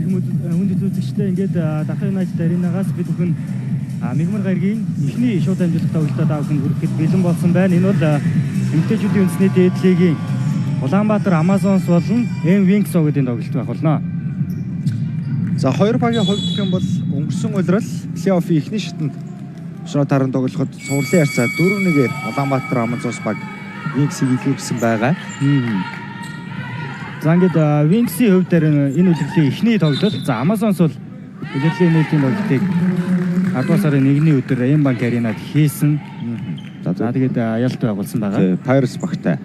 бүхий хүндэт үзэгчтэй ингээд Дахин United Arena-гаас бид бүхэн Мигмар гаригийн эхний шууд амжилт тоглолтод авахын хүрэхэд бэлэн болсон байна. Энэ бол эмэгтэйчүүдийн үндэсний дээд лигийн Улаанбаатар Amazons болон M-Wings гэдэг тоглолт байх болно. За хоёр багийн хувьд гэх юм бол өнгөрсөн улирал плей-оффын эхний шатанд шууд харан тоглоход цувралын харьцаа 4-1-ээр Улаанбаатар Amazons баг Wings-ийг илүүрсэн байгаа. За ингээд Wings-ийн хувьд энэ үлрэлийн эхний тоглолт. За Amazons бол үлрэлийн нээлтийн тоглолтыг 10 сарын 1-ний өдөр M-Bank Arena-д хийсэн. За тэгээд ялт байгуулсан байгаа. Pirates багтай.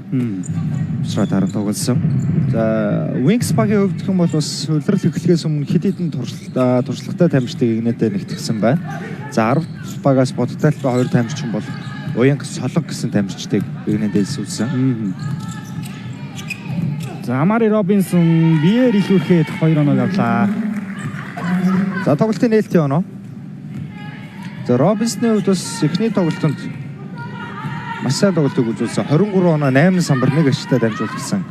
Шууд харан тоглосон. За Wings багийн хувьд гэх юм бол бас улирал эхлэхээс өмнө хэд хэдэн туршлагатай тамирчдыг игнэдэ нэгтгэсэн байна. За 10 багаас бодталтай 2 тамирчин бол Уянг Солонг гэсэн тамирчдыг игнэдэ илсүүлсэн. За Amari Robinson биеэр илүүрхэд 2 оног авлаа. За тоглолтын нээлтийн оноо. За Robinson-ийн хувьд бас эхний тоглолтод маш сайн тоглолтыг үзүүлсэн. 23 оноо 8 самбар 1 ашигтай дамжуулсан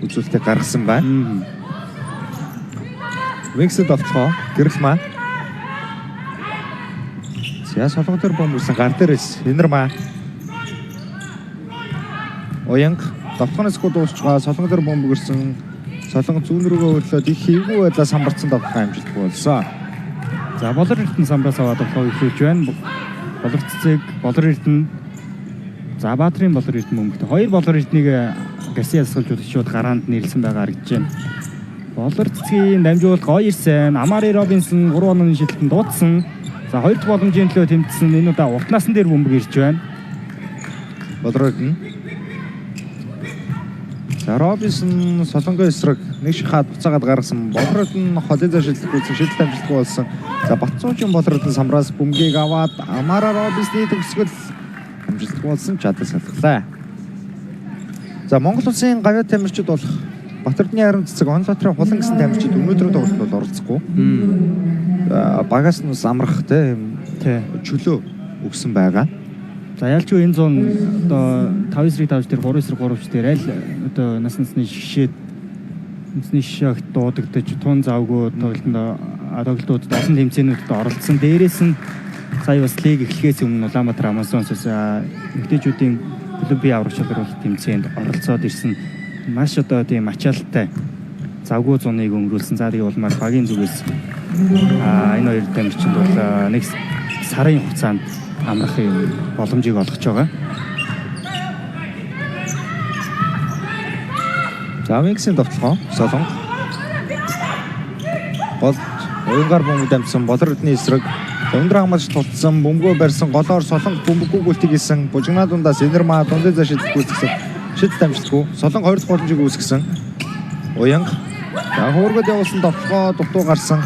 үзүүлэлтийг гаргасан байна. Wings-д довтлоо Гэрэлмаа. За Солонго дээр бомбөрсөн гар дээрээс Энэрмаа. Уянг довтлооноос дуусчгаа Солонго дээр бомбөрсөн. Солонго зүүн рүүгээ өрлөөд их хийвгүй байдлаа самбарцсан довтлоо амжилтгүй болсон. За Болор Эрдэнэ самбраас аваад довтлоо ихлүүлж байна. Болор цэцэг, Болор Эрдэнэ. За Баатрын Болор Эрдэнэ бөмбөгт 2 Болор Эрдэнэгийг Гарсиа асгалжуулж шууд гараанд нэрлсэн байгаа харагдаж байна. Болор цэцгийн дамжуулалт гоё ирсэн. Amari Robinson 3 онооны шидэлтэнд дуудсан. За 2 дахь боломжийн төлөө тэмцсэн. Энэ удаа урт насны дээр бөмбөг ирж байна. Болор Эрдэнэ. За Robinson Солонго эсрэг нэг шахаад буцаагаад гаргасан. Болор Эрдэнэ холын зашилт үзсэн шидэлт амжилтгүй болсон. За Батцуучин Болор Эрдэнэ самраас бөмбөгийг аваад Amari Robinson-ийн төгсгөл амжилтгүй болсон чадал салглаа. За Монгол улсын гавьяа тамирчид болох Батэрдны харин цэцэг Онлотрын хулан гэсэн тамирчид өнөөдрийн тоглолтод бол оролцохгүй. Багаас нь амрах тийм чөлөө өгсөн байгаа. За ялчгүй энэ зон одоо 5-5 дээр 3-3 дээр аль одоо насны шишээд үндэсний шишээгт дуудагдаж тун завгүй тоглолтууд олон тэмцээнүүдэд оролцсон. Дээрээс нь сая бас лиг эхлэхээс өмнө Улаанбаатар Amazons эмэгтэйчүүдийн клубын аврагч шалгаруулалт тэмцээнд оролцоод ирсэн. Маш одоо тийм ачаалттай завгүй зуныг өнгөрүүлсэн. За тийм улмаар багийн зүгээс энэ хоёр тамирчинд бол нэг сарын хугацаанд амрахын боломжийг олгож байгаа. За Wings-ийн довтлогоо Солонго. Бол уянгаар бөмбөг дамжсан Болор Эрдэнэ эсрэг өндөр хамгаалж тулцсан бөмбөгөө барьсан голоор Солонго бөмбөггүй гүйлтийг хийсэн. Бужигнаа дундаас Энэрмаа дундын зашид гүйцэтгэсэн. Шидэлт амжилтгүй. Солонго 2 дахь боломжийг үүсгэсэн. Уянг. За хөөргөд явуулсан довтлогоо дутуу гарсан.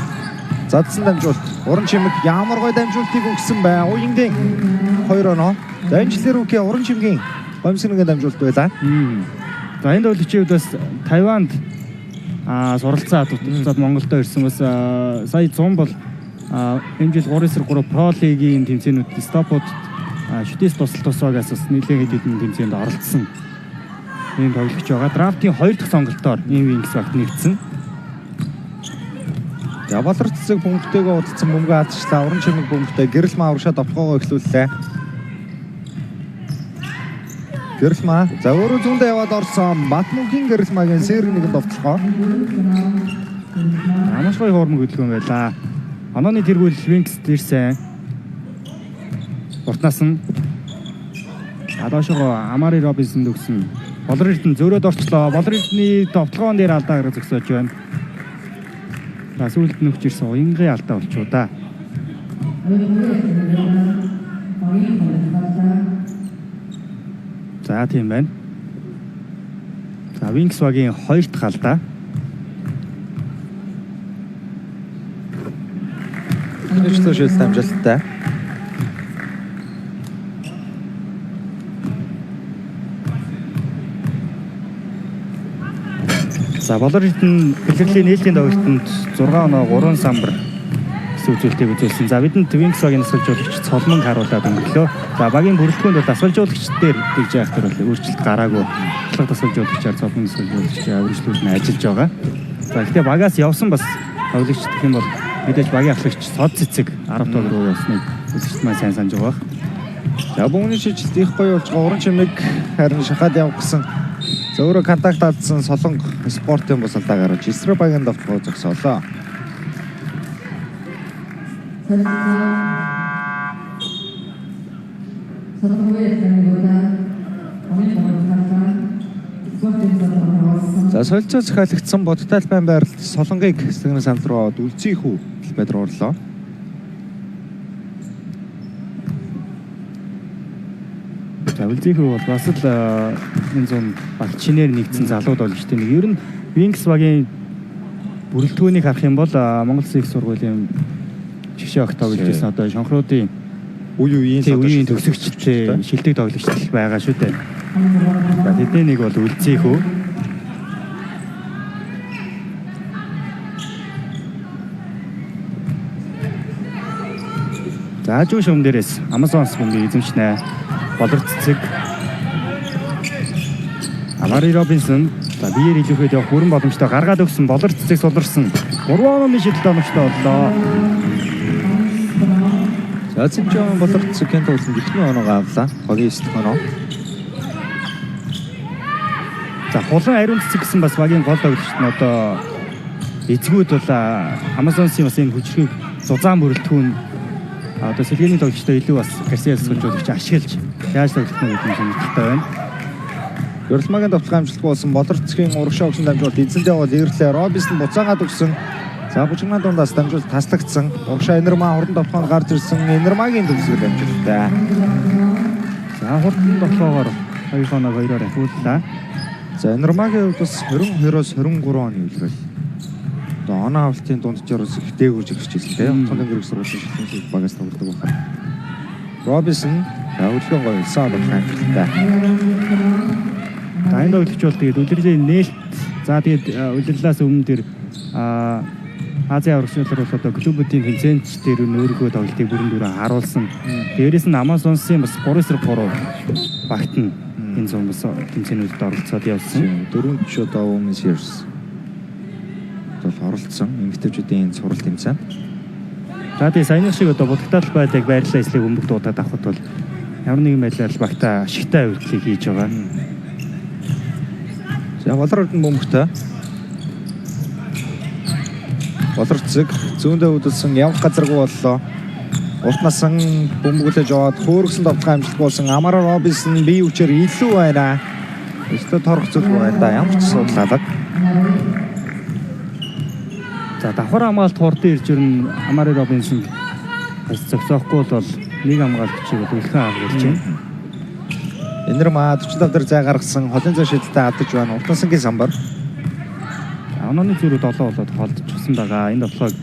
Задсан дамжуулт. Уран чимэг ямар гой дамжуултыг өгсөн бай. Уянгийн 2 оноо. За амжилтын рүүкээ уран чимгийн гомсгонгийн дамжуулт байлаа. За энэ тоглолтын хувьд бас Тайванд суралцаад туталцаад Монголдо ирсэн бас сая 100 бол энэ жил 3-3 Pro League-ийн тэмцээнүүд стопод шүтээс тусалцаагаас бас нэлээд хэд хэдэн тэмцээнд оролцсон. Энэ тоглогч байгаа. Драфтын 2 дахь сонголтоор M-Wings багт нэгдсэн. За Болор цэцэг бөмбөгтэйгээ удалсан бөмбөгөө алдчихлаа. Уран чимэг бөмбөгтэй Гэрэлмаа урагшаа довтлогоо эхлүүллээ. Гэрэлмаа за өөрөө зүүндээ яваад орсон. Батмунгийн Гэрэлмаагийн сэрэг нэгэн довтлогоо. Маш гоё хормог хөдөлгөөн байлаа. Онооны тэргүүл Wings дээрсэн. Уртнаас нь Адашого Amari Robinson өгсөн. Болор Эрдэнэ зөөрөд орчлоо. Болор Эрдэнэний довтлогоон дээр алдаа гаргаж зогсоож байна. За сүүлд нөхж ирсэн уянгийн алдаа болчихоо да. За тийм байна. За Wings багийн 2 дахь алдаа. Нэгчлээ шилт амжилттай. За Болор Эрдэнэ бэлгэлийн нээлтийн тоглолтод 6 оноо 3 самбар гэсэн үзүүлэлтийг үзүүлсэн. За бидэнд Wings багийн асуулжуулагч Цолмон харуулад өнгөлөө. За багийн бүрэлдэхүүнд бол асуулжуулагч дээр тэгж яах төр бол өөрчлөлт гараагүй. Батлага асуулжуулагчаар Цолмон асуулжуулагч үргэлжлүүлэн ажиллаж байгаа. За гэхдээ багаас явсан бас тоглогч гэх юм бол мэдээж багийн ахлагч Сод Цэцэг 10 дугаар руу явсныг үзэгчд маань сайн санаж байгаа. За бөмбөгийн шилжилт их гоё болж байгаа. Уран чимэг харин шахаад явах гэсэн зөөрө контакт алдсан Солонго спортын бусалдаа гаргаж эсрэг багийн давтгоо зогсоолоо. За солилцоо захиалагдсан бодтой албан байрлалд Солонгыг сэтгэн санд руу аваад үлцгий хүү талбайд руу орлоо. За үлзийхүү бол бас л энэ зам багт шинээр нэгдсэн залууд болж тийм. Ер нь Wings багийн бүрэлдэхүүнийг харах юм бол Монгол Улсын их сургуулийн жишээ огт тоглож байсан одоо шонхруудын үеийн төгсөгчтэй шилдэг тоглогч байгаа шүү дээ. За тэдний нэг бол үлзийхүү. За жуу шугам дээрээс Amazon-с бөмбөгийг эзэмшнэ. Болор Цэцэг, Амари Робинсон за биеэр илүүхэд явах бүрэн боломжтой гаргаад өгсөн Болор Цэцэг суларсан 3 онооны шидэлт оновчтой боллоо. За Цэцэг Болор Цэцгийн туулсан ихний оноогоо авлаа. Хогийн 9 оноо. За хулан ариун цэцэг гэсэн бас багийн гол тоглогчт нь одоо эзгүүд бол Amazon-сын бас энэ хүчрхийг зузаан бүрэлдэхүүн одоо сэлгээний тоглогчтой илүү бас Гарсиас суулжуулагч ашиглаж яаж тоглох нь гэдэг юм хэлтэй байна. Гөрөлмагийн давтгын амжилтгүй болсон Болор Цэцгийн урагшаа өгсөн дамжуулалт эзэндээ бол эрлээ. Робинсон буцаагаад өгсөн. За бужигнаа дундаас дамжуулалт таслагдсан. Урагшаа Энерма хурдан давтгоонд гарч ирсэн. Энермагийн төгсгөл амжилттай. За хурдан давтгоогоор 2 хоног 2-оор ахиуллаа. За Энермагийн хувьд бас 22-оос 23 оны үлрэл. Одоо оноо авалтын дундчороос их дээгүүрж ирж байсан тийм. Хотын гэрэг сургуулийн шилжүүлэлт багаас тоглодог байна. Робинсон өглөө гоё илсэн болох амжилттай. За энэ тоглогч бол тэгээд үлрэлийн нээлт за тэгээд улирлаас өмнө тэр Азийн урагшлалаар бол одоо клубүүдийн тэмцээнч дээр өөрийнхөө тоглолтыг бүрэн дүүрэн харуулсан. Дээрээс нь Amazon-сын бас 3-3 багт нь энэ зам бас тэмцээнүүдэд оролцоод явсан. 4 жишээ одоо Women's Years бол оролцсон. Эмэгтэйчүүдийн сурал тэмцээн. За тэгээд саяны шиг одоо будагтал байдаг байрлал эслийг өмг дуудаад авахд бол ямар нэгэн байдлаар багтаа ашигтай үйлдэлийг хийж байгаа. За Болор бөмбөгтэй. Болор Цэцэг зүүндээ хөдөлсөн явах газаргүй боллоо. Урт насан бөмбөглөж яваад хөөргсөн давтгын амжилтгүй болсон Амара Робинсон бие хүчээр илүү байна. Өстө торох зүйл байна да. Ямар ч судлалаг. За давхар хамгаалт хурдан ирж ирнэ Амари Робинсон бас зогсоохгүй бол нэг хамгаалагчийг үлхэн авгалж байна. Энерма 45 дээр зай гаргасан холын зай шидэлтэй хадаж байна. Уртансангийн самбар. Онооны зүрх 7 болоод холдчихсан байгаа. Энэ тоглоог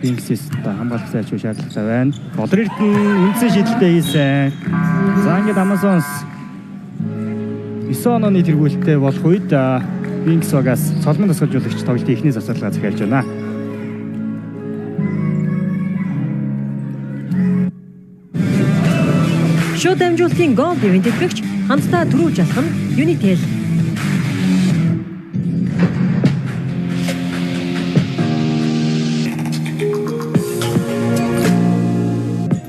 Wings-с хамгаалах сайч шаардлагатай байна. Болор Эрдэнэ үндсэн шидэлтэй хийсэн. За ингээд Amazon-с 9 онооны тэргүүлттэй болох үед Wings багаас цолмон тасгалжуулагч тоглолтын эхний засварлага захиалж байна. Шууд дамжуулалтын гол ивент итгэгч хамтдаа түрүүлж алхам Unitel.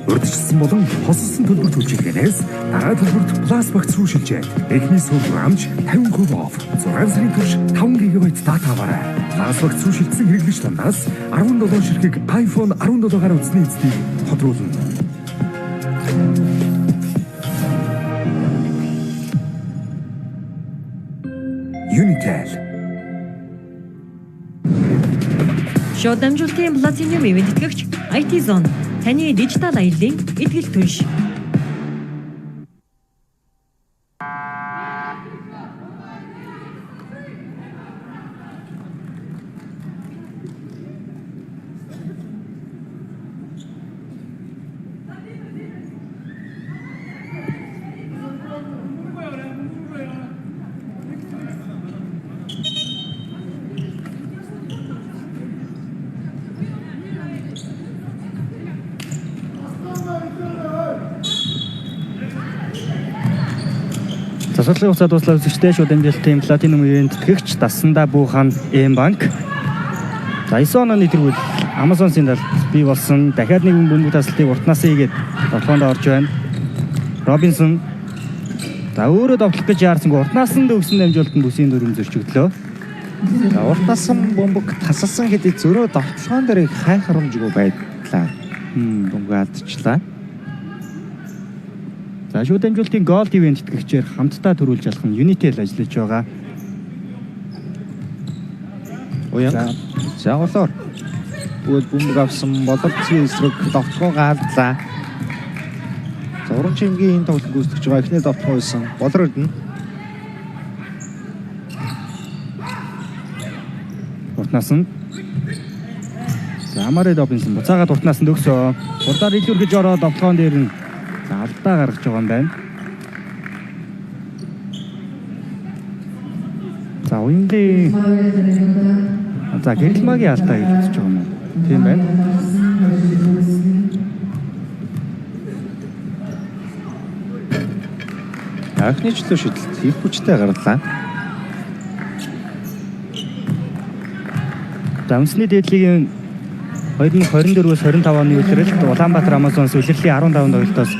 Урдчилсан болон хосолсон төлбөр төлжлгээс дараа төлбөрт Plus багц руу шилжээ. Эхний суулгын амж 50% off. 6 сарын турш 5 GB дата аваарай. Plus багц руу шилжсэн хэрэглэгч дундаас 17 ширхэг iPhone 17 гаруй үзсний эцгийг тодруулна. Unitel. Шууд дамжуулалтын Platinum ивент итгэгч IT Zone. Таны дижитал аяллаа итгэл түнш. Засварлын хугацаа дуслаа үзэгчтэй шууд дамжуулалтын Platinum ивент итгэгч Дасандаа Буухан М банк. За 9 онооны тэргүүл Амазонсын талд бий болсон. Дахиад нэгэн бөмбөг тасалтыг уртнаас хийгээд тоглоонд орж байна. Робинсон. За өөрөө довтлох гэж яарсан уртнаас нь өгсөн дамжуулалт нь бүсийн дүрм зөрчигдлөө. За уртнаас нь бөмбөг тасалсан хэдий зөрөө довтлогоон дээр их хайхрамжгүй байдлаа. Бөмбөг алдчихлаа. За шууд дамжуулалтын гол ивент тэтгэгчээр хамтдаа төрүүлж алах нь Unitel ажиллаж байгаа. Уян. Жааглоор. Бүгд бөмбөг авсан боловцгийн эсрэг довтлогоо гаалдлаа. За уран чимгийн энэ тоглолт гүйцэтгэж байгаа эхний довтлогоо байсан. Болор Эрдэнэ. Уртнаас нь. За Амари Робинсон буцаагаад уртнаас нь өгсөө. Урдаар илүүргэж ороод довтлогоон дээр нь алдаа гаргаж байгаа юм байна. За уянгийн за гэрэлмагийн алдаа гэж үзэж байгаа юм уу? Тийм байна. Анхны чөлөө шийдэлт их хүчтэй гарлаа. За үндэсний дээдлигийн 2024-өөс 25 оны үеэрэл Улаанбаатар Амазонс үлрэлийн 15 тоглолтоос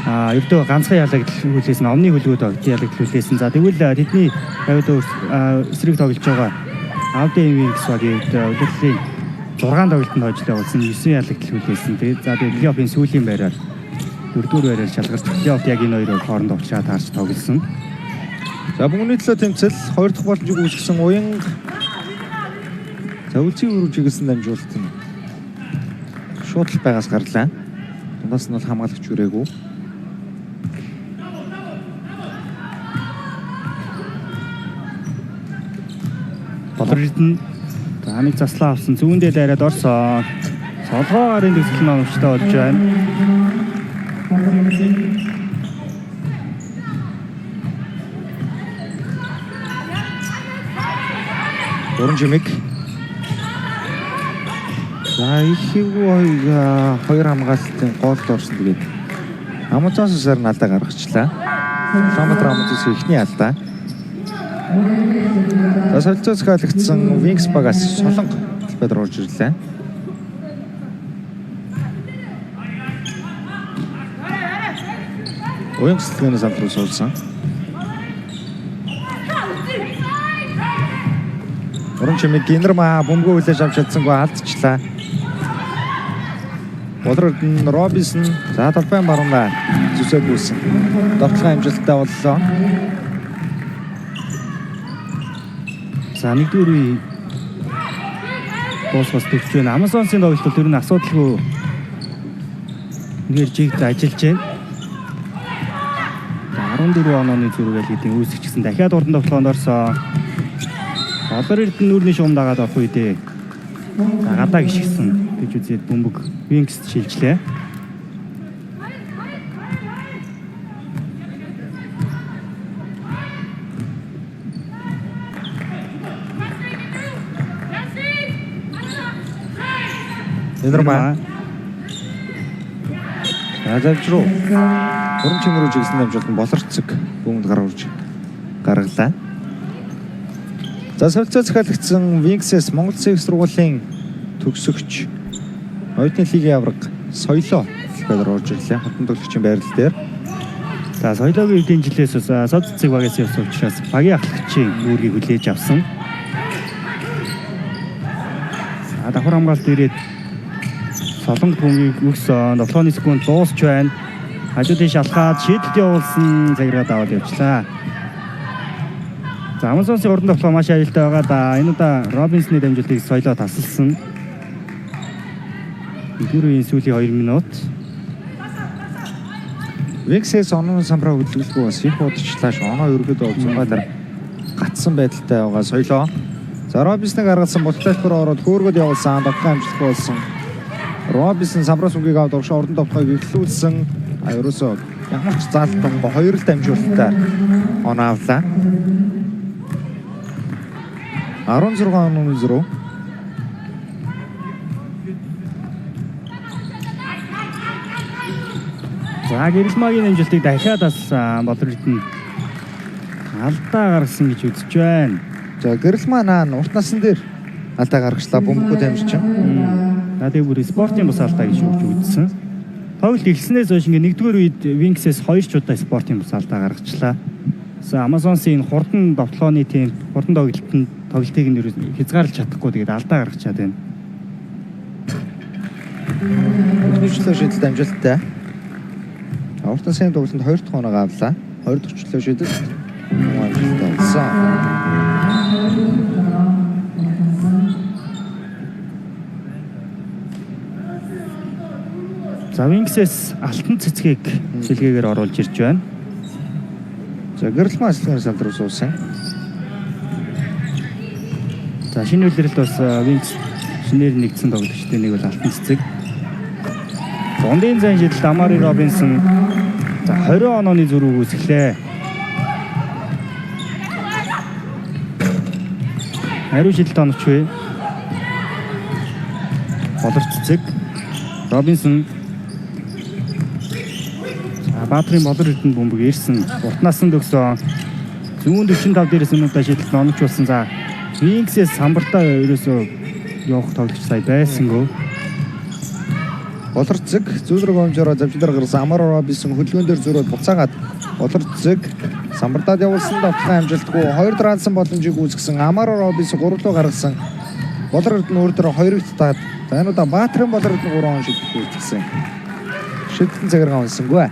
ердөө ганцхан ялагдуулсан омны хөлгүүд ялагдуулсан. За тэгвэл тэдний хавьд эсрэг тоглож байгаа Audi Wings багийн үлрэлийн 6 тоглолтод хожил явуулсан 9 ялагдуулсан. Тэгээд за плей-оффын сүүлийн байраар 4-р байраар шалгарч плей-офф яг энэ хоёрын хооронд уучраад таарч тоглосон. За бүгний төлөө тэмцэл 2 дахь боломжийг үүсгэсэн уян зөвлөцийн өрөв чиглэсэн дамжуулалт нь шууд л байгаас гарлаа. Дундаас нь бол хамгаалагч үрээгүй. Болор Эрдэнэ за нэг заслаа авсан зүүндээ дайраад орсон. Солгоо гарын дэвсгэл номчтой болж байна. Уран жимэг. За ихэнх хоёр хамгаалтын голд орсон. Тэгээд Амазонсоор нь алдаа гаргачлаа. Улаанбаатар Амазонс ихний алдаа. За солилцоо захиалагдсан Wings багаас солонго талбайд орж ирлээ. Уян цэцлэгнээс амтруу суулсан. Уран чимэг генерма бөмбөгөө хүлээж авч чадсангүй алдчихлаа. Болор Эрдэнэ Робинсон за талбайн баруунаа зүсэгүүлсэн. Довтлогын амжилттай боллоо. За нэгдүгээр үе бас төвч байна. Амазонсын тоглолт ер нь асуудалгүй нэгэр жигд ажиллаж байна. 14 онооны зүрхэл гэдэг үүсгэж гисэн дахиад уран довтлоонд орсон. Болор Эрдэнэ нүрийн шуум дагаад авах үедээ гадаа гიშгсэн гэж үзээд бөмбөг Wings шилжлээ. Энэрмаа. Азавчруу. Уран чимрүү жигсэн дамжуулт нь болорцог бөмбөд гаргуулж гаргалаа. За солилцоо захиалагдсан Wings-с Монгол Цэг сургуулийн төгсөгч оюутны лигийн авраг Соёлоо талбайд орж ирлээ. Хотон тоглогчийн байрал дээр. За Соёлоогийн эдийн жилээс Сод Цэг багаас явсан учраас багийн ахлагчийн үүргийг хүлээж авсан. За давхар хамгаалалт ирээд солонго бөмбөгийг өгсөн. Довтлооны секунд дуусч байна. Хажуудын шалхаад шийдэлт явуулсан цагиргаад аваад явчлаа. За Амазонсын уран довтлоо маш аюултай байгаа да. Энэ удаа Робинсны дамжуултыг Соёлоо тасалсан. Игүүрийн сүүлийн 2 минут. Wings-с оноо самбраа хөдөлгөлгүй бас их удирчлаа ш. Оноо өргөд зугаагаар гатсан байдалтай байгаа Соёлоо. За Робинсныг гаргасан болтолбор ороод хөөргөд явуулсан. Довтлоо амжилтгүй болсон. Робинсон самбраас үгийг аваад урагшаа уран довтлоог эхлүүлсэн. Ерөөсөө ямар ч заалтгүй хоёр л дамжуулалттай оноо авлаа. 16 онооны зөрөө. За гэрэлмагийн дамжуултыг дахиад бас Болор Эрдэнэ алдаа гаргасан гэж үзэж байна. За гэрэл маань урт насан дээр алдаа гаргачлаа. Бөмбөггүй дамжчин. Надад бүр спортын бус алдаа гэж өгч үзсэн. Тоглолт эхлснээс хойш ингээ нэгдүгээр үед Wings-ээс 2 ч удаа спортын бус алдаа гаргачлаа. Amazon-ийн хурдан довтлооны тийм хурдан тоглолтыг нь хязгаарлаж чадахгүй тэгээд алдаа гаргачаад байна. Өчнөчлөө шийдэлт амжилттай. Авралтын сайн тоглолтод 2 дахь оноо авлаа. 2 дахь өчнөчлөө шийдэлт амжилттай болсон. За Wings-ээс алтан цэцгийг шилгээгээр оруулж ирж байна. За гэрэлмэн асалгын салдар суусан. За шинэ үйлрэлт бас Wings шинээр нэгдсэн тоглогчтой нэг бол алтан цэцэг. Зундын зан шидэлт Амари Робинсон за 20 онооны зөрүүг үүсгэлээ. Хариу шидэлт оноч вэ? Болор цэцэг Робинсон Баатрын болор эрдэнд бөмбөг ирсэн. Уртнаас нь төгсөн. Зүүн 45 дээрээс өнөөдөр шийдэлт оноч болсон. За Wings-ээс самбартаа ерөөсөө явах тоглогч сая байсангүй. Болор цэг зүүн рүү хэмжээрээ завжлаар гарсан Амари Робинсон хөдөлгөөн дээр зөрөөд буцаагаад болор цэг самбартаад явуулсан давталгаа амжилтгүй 2 драансан боломжийг үүсгэсэн Амари Робинсон 3 руу гаргасан. Болор эрдэнэ өөр дээр 2-т таад. За энэ удаа Баатрын болор эрдэнэ 3 он шийдэлт үүсгэсэн. Шийдэлтэн цагаараа унсангүй.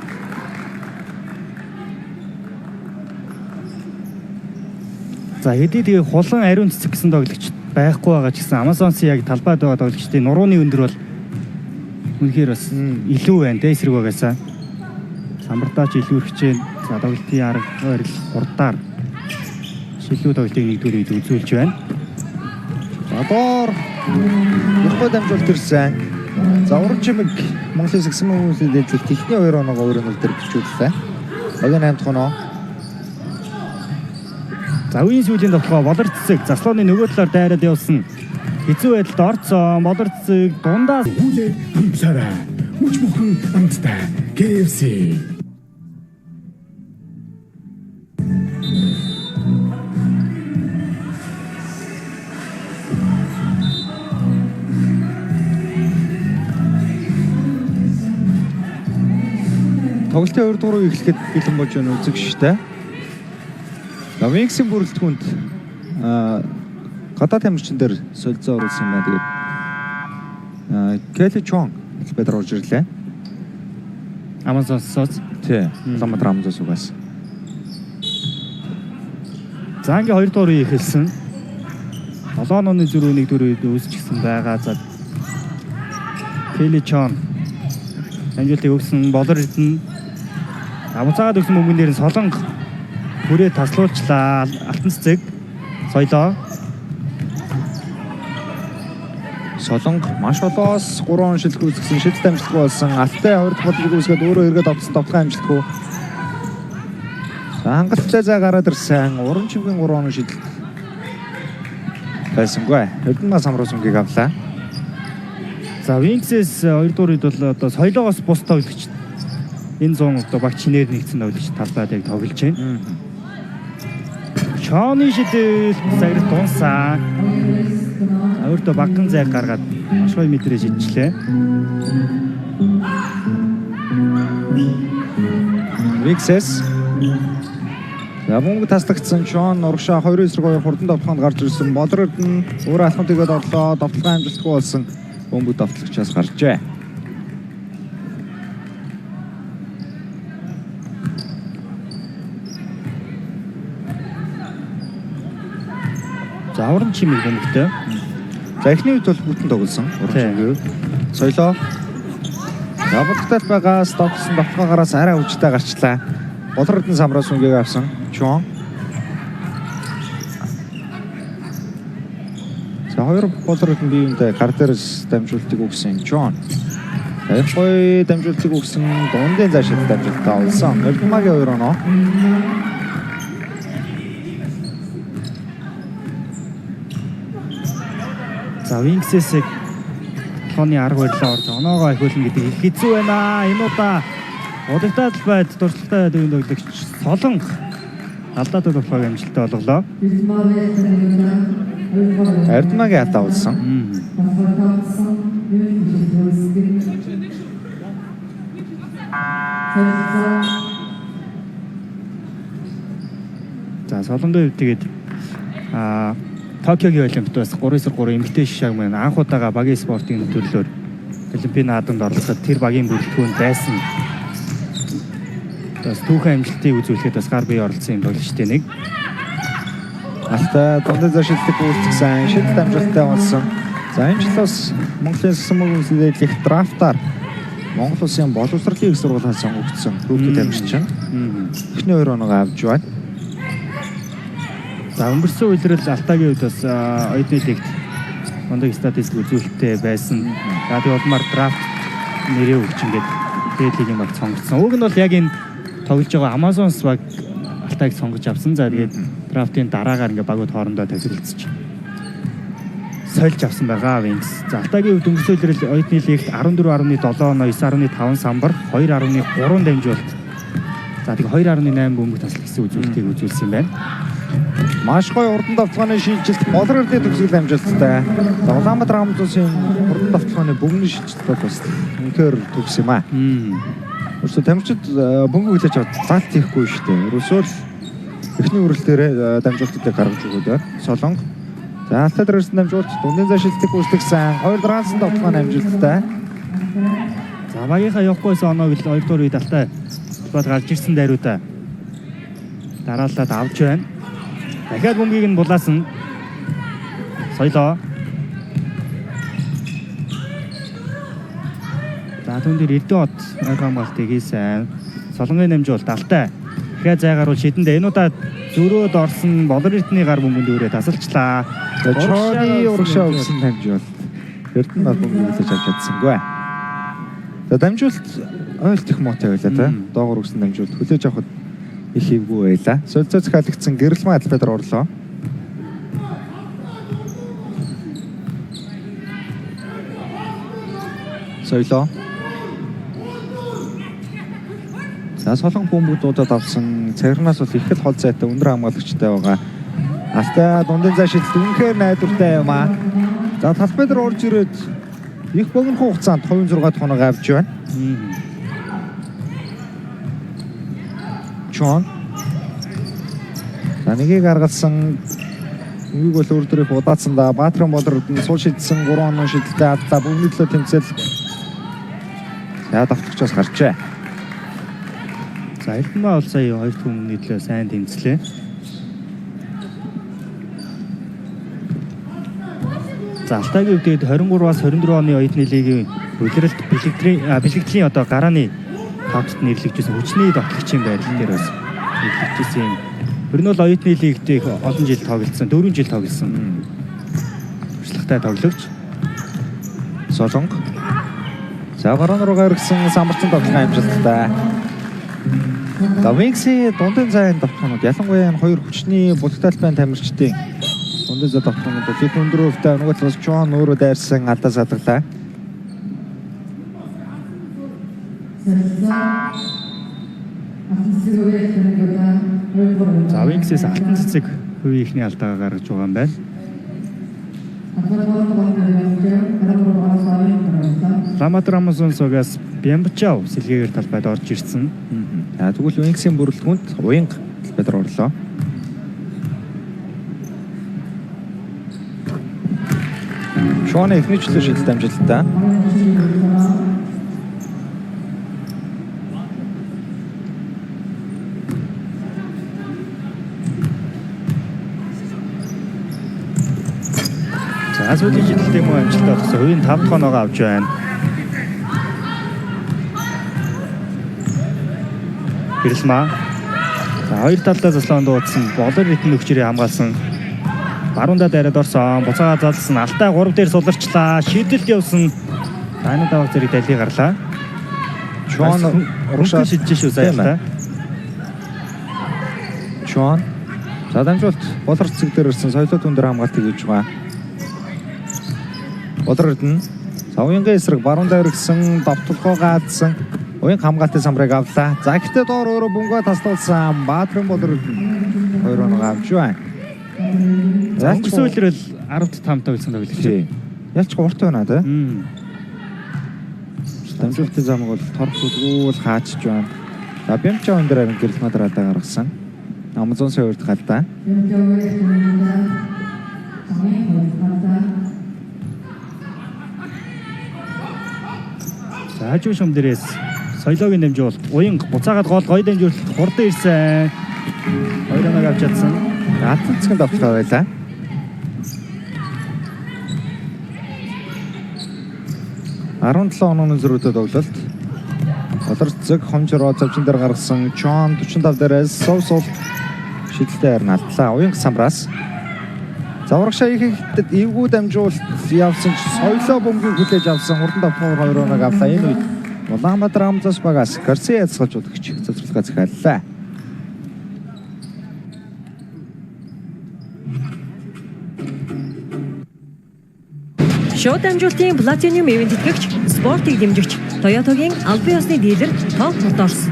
За хэдий тэгээ хулан ариун цэцэг гэсэн тоглогч байхгүй байгаа ч гэсэн Amazon-ийн яг талбайд байгаа тоглогчдын нурууны өндөр бол үнэхээр бас илүү байна те эсрэг байгаасаа. Самбартаач илүү хичээн. За тоглолтын арга барил хурдаар шилүү тоглолтыг нэгдүгээр үед үзүүлж байна. За доор Япон дамжуулт ирсэн. За уран чимэг Монголын сэгсэн хүмүүсийн дэдлэг техникийн 2 оноогоо 2-0 дээр бичүүллээ. Огийн 8 дахь оноо. За үеийн сүүлийн тоглоо болор цэцэг заслооны нөгөө талаар дайраад явсан. Хэцүү байдалд орцсон болор цэцэг дундаа Хүлээ амтлаарай. Мөч бүхэн амттай. KFC. Тоглолтын 2 дугаар үе эхлэхэд бэлэн болж байна үзэг штэ. Wings-ийн бүрэлдэхүүнд гадаад тамирчин дээр солилцоо оруулсан байна. Тэгээд Kelly Chong хэлбэр орж ирлээ. Amazon-соос Тий. Улаанбаатар Амазонсоос. за ингээ 2 дугаар үе эхэлсэн. 7 онооны зөрүү нэгдүгээр үед үүсчихсэн байгаа. За Kelly Chong амжилтыг өгсөн болор эрдэнэ Амцаагаад өгсөн бөмбөгөн дээр нь солонго хүрээ таслуулчлаа. Алтан цэцэг соёлоо. Солонго маш олоос 3 он шилдэг үүсгэсэн шидэлт амжилтгүй болсон. Алтай 2 дахь бодлогыг үүсгээд өөрөө эргээд авсан давталгаа амжилтгүй. За хангалттай зай гараад ирсэн. Уран чимгийн 3 он шидэлт байсангүй. Эрдэнэ самруулсан үгийг авлаа. За Wings-ээс 2 дугаар үед бол одоо соёлоогоос бус тоглогч энэ 100 одоо багц шинээр нэгдсэн тоглогч талбайд яг тоглож байна. Чооны шидэлт заграл дунсан. Өөртөө багхан зайг гаргаад маш гоё мэдрээ шидчихлээ. Wings-ээс бөмбөг таслагдсан Чон урагшаа 2 эсрэг 2 хурдан давталгаанд гарч ирсэн. Болор эрдэнэ өөр алхам тэгээд орлоо. Давталгаа амжилтгүй болсон. Бөмбөг давтлагчаас гарчээ. За уран чимэг бөмбөгтэй. За эхний үед бол бүтэн тоглосон. Уран чимэг. Соёлоо. Явагдтал байгаас давтсан давталгаагараас арай өвчтэй гарчлаа. Болор эрдэнэ самраас үнгийг авсан. Чон. За хоёр болор эрдэнэ биеиндээ гар дээрээс дамжуултыг өгсөн Чон. Их гоё дамжуултыг өгсөн дундын заашид дамжуултаа олсон. Эрдэнэгийн 2 оноо. За Wings-ээс тооны арга барилаа орж оноогоо ахиулна гэдэг их хэцүү байна. Энэ удаа удагтаа талбайд дурсгалтай дөрөв тоглогч солонго алдаатай тоглохыг амжилттай болголоо. Эрдмагийн алдаа болсон. За Солонгогийн хувьд тэгээд Токиогийн Олимпиадаас 3-3 эмэгтэй шишааг маань анх удаага багийн спортын төрлөөр Олимпийн наадамд орлоход тэр багийн бүрэлдэхүүн байсан. Бас түүхэн амжилтыг үзүүлэхэд бас гар бие оролцсон юм тоглогчтой нэг. Алтай дундын зашилтыг үүсгэсэн шийдэл амжилттай болсон. За энэ жил бас Монголын Сүмэг үлдээлэх драфтаар Монгол Улсын боловсролын их сургуулиас сонгогдсон рүүки тамирчин. Эхний 2 оноо авч байна. За өнгөрсөн үеэрл Алтайгийн хувьд бас оюутны лигт мундаг статистик үзүүлэлттэй байсан. За тэгээд улмаар драфт нэрээ өгч ингээд дээд лигийн баг сонгогдсон. Уг нь бол яг энэ тоглож байгаа Amazons баг Алтайг сонгож авсан. За тэгээд драфтын дараагаар ингээд багууд хоорондоо тасрилцж сольж авсан байгаа Wings. За Алтайгийн хувьд өнгөрсөн үеэрл оюутны лигт 14.7 оноо, 9.5 самбар, 2.3 дамжуулалт. За тэгээд 2.8 бөмбөг таслах гэсэн үзүүлэлтийг үзүүлсэн юм байна. Маш гоё урдан давтгааны шилжилт болор эрдээ төгсгөл амжилттай. Улаанбаатар хамт улсын урдан давтгааны бөмбөгийн шилжилт бол бас үнэхээр төгс юм аа. Өөрөсөө тамирчид бөмбөг хүлээж аваад залт хийхгүй шүү дээ. Ерөөсөө л эхний үрэл дээр дамжуулалтыг гаргаж өгöd байна. Солонго. За алтай дээрсэн дамжуулалт дундын зашилтыг үүсгэсэн. 2 дрансан давтгааны амжилттай. За багийнхаа явахгүйсэн оноог л 2 дугаар үед Алтай бод гарч ирсэн дайруудаа дараалаад авч байна. Дахиад бөмбөгийг нь булаасан. Соёлоо. За түн дээр Эрдэнэт хамгаалтыг хийсэн. Солонгогийн намжуулалт Алтай. Дахиад зайгаруул шидэндээ энэ удаа зөрөөд орсон болор эрдэнэний гар бөмбөнд дүүрээ тасалчлаа. Чоны урагшаа өгсөн дамжуулалт. Эрдэнэ бол бөмбөг хүлээж авч чадсангүй. За дамжуулалт ойлт их муутай байлаа та. Доогор өгсөн дамжуулалт хүлээж авахд их хийвгүй байлаа. Солилцоо захиалгдсан гэрэлмэн атлетаар орлоо. Соёлоо. За солонго бөмбөг дуудаад авсан царнаас бол их л хол зайтай өндөр хамгаалагчтай байгаа. Алтай дундын зашилт үнэхээр найдвартай юм аа. За талбай дээр орж ирээд их богино хугацаанд 26 хоног авч байна. Чон. За нэгийг гаргалсан. Үгийг бол өөр дөрөв удаацсан да. Баатран болорд нь суул шидсэн 3 оноо шидэлтэй авлаа. Бүгний төлөө тэмцэл. За давтагчаас гарчээ. За Элдмаа бол сая 2 хүмүүний төлөө сайн тэмцлээ. За Алтайгийн хувьд 23-аас 24 оны оюутны лигийн үлрэлт бэлэгдлийн одоо гарааны тавтад нэрлэгдсэн хүчний тоглогчийн байдал дээр бас нэрлэгдсэн юм. Ер нь бол оюутны лигт их олон жил тоглолцсон, 4 жил тоглолцсон. Туршлагатай тоглогч. Солонго. За гараан руугаа ирсэн самбарчин тоглох амжилттай. За Wings-ийн дундын зайн давтахнууд ялангуяа энэ хоёр хүчний булталтайн тамирчдын дундын зайн давтахнууд бол их өндөр өвтэй нөгөө талаас Чон өөрөө дайрсан алдаа садаглаа. За Wings-с алтан цэцэг хувийн ихний алдаагаа гаргаж байгаа юм байна. Раматар Амазонсогоос Бямбчав сэлгээгээр талбайд орж ирсэн. За тэгвэл Wings-ийн бүрэлдэхүүнд уянга талбайд орлоо. Шоны эхний жилийн шилжилт амжилттай. За сүүлийн жилийн мөн амжилттай болсон. Хувийн 5 дахь оноогоо авч байна. Гэрэлмаа. За хоёр талдаа заслаан дуудсан. Болор эрдэнэ өгчрээ хамгаалсан. Баруундаа дайраад орсон. Буцаага залсан. Алтай 3 дээр суларчлаа. Шийдэлд явсан. Таны даваа зэрэг дайлыг гарлаа. Чон урагшаа шидэж шүү сая. Чон. За дамжуулт болор цэг дээр ирсэн. Соёлоо түн дээр хамгаалтыг хийж байгаа. Болор эрдэнэ. За уянгийн эсрэг баруундаа ирсэн. давталгоо гаадсан. Уянг хамгаалтын самбарыг авлаа. За гэхдээ доор өөрөө бөмбөгөө таслуулсан. Баатран болор эрдэнэ. 2 оноо авч байна. Өнгөрсөн үеэр л 10-5 тавьсан тоглогч. тий. Ялч урт байна тий. Дамжуулалтын замыг бол торхуулгуул хаачж байна. За Бямчаа өндөр харин гэрэл мадрадаа гаргасан. Амазонсын хувьд гадаа. За хажуу шум дээрээс соёлоогийн дамжуулалт уян буцаагаад гол гоё дамжуулалт хурдан ирсэн. 2 оноо авч чадсан. Алтан цэцгийн давталгаа байлаа. $17 онооны зөрүүтэй тоглолт. Болорцог хонжроо завчин дээр гаргасан Чон 45 дээрээс сов шидэлтэй харин алдлаа. Уянг самраас. Заврагшаа ихэхэд эвгүй дамжуулалт явсан соёлоо бөмбөгийг хүлээж авсан хурдан давталгаар 2 оноо авлаа. Энэ үед Улаанбаатар Амзас багаас Гарсиа яцгалж удагч цэцэрлэгээ захиаллаа. Шоу дамжуулалтын Platinum Event тэтгэгч, спортыг дэмжигч Toyota-гийн албан ёсны дилер Top Motors.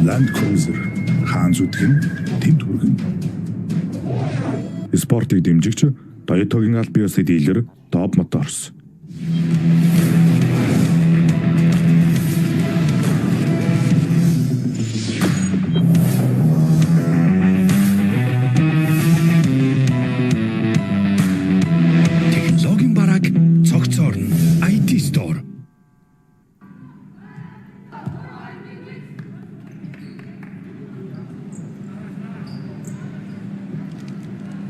Land Cruiser хаан зүтгэн тэнд хүргэн. Спортыг дэмжигч Toyota-гийн албан ёсны дилер Top Motors. Технологийн бараг цогцорн IT Store.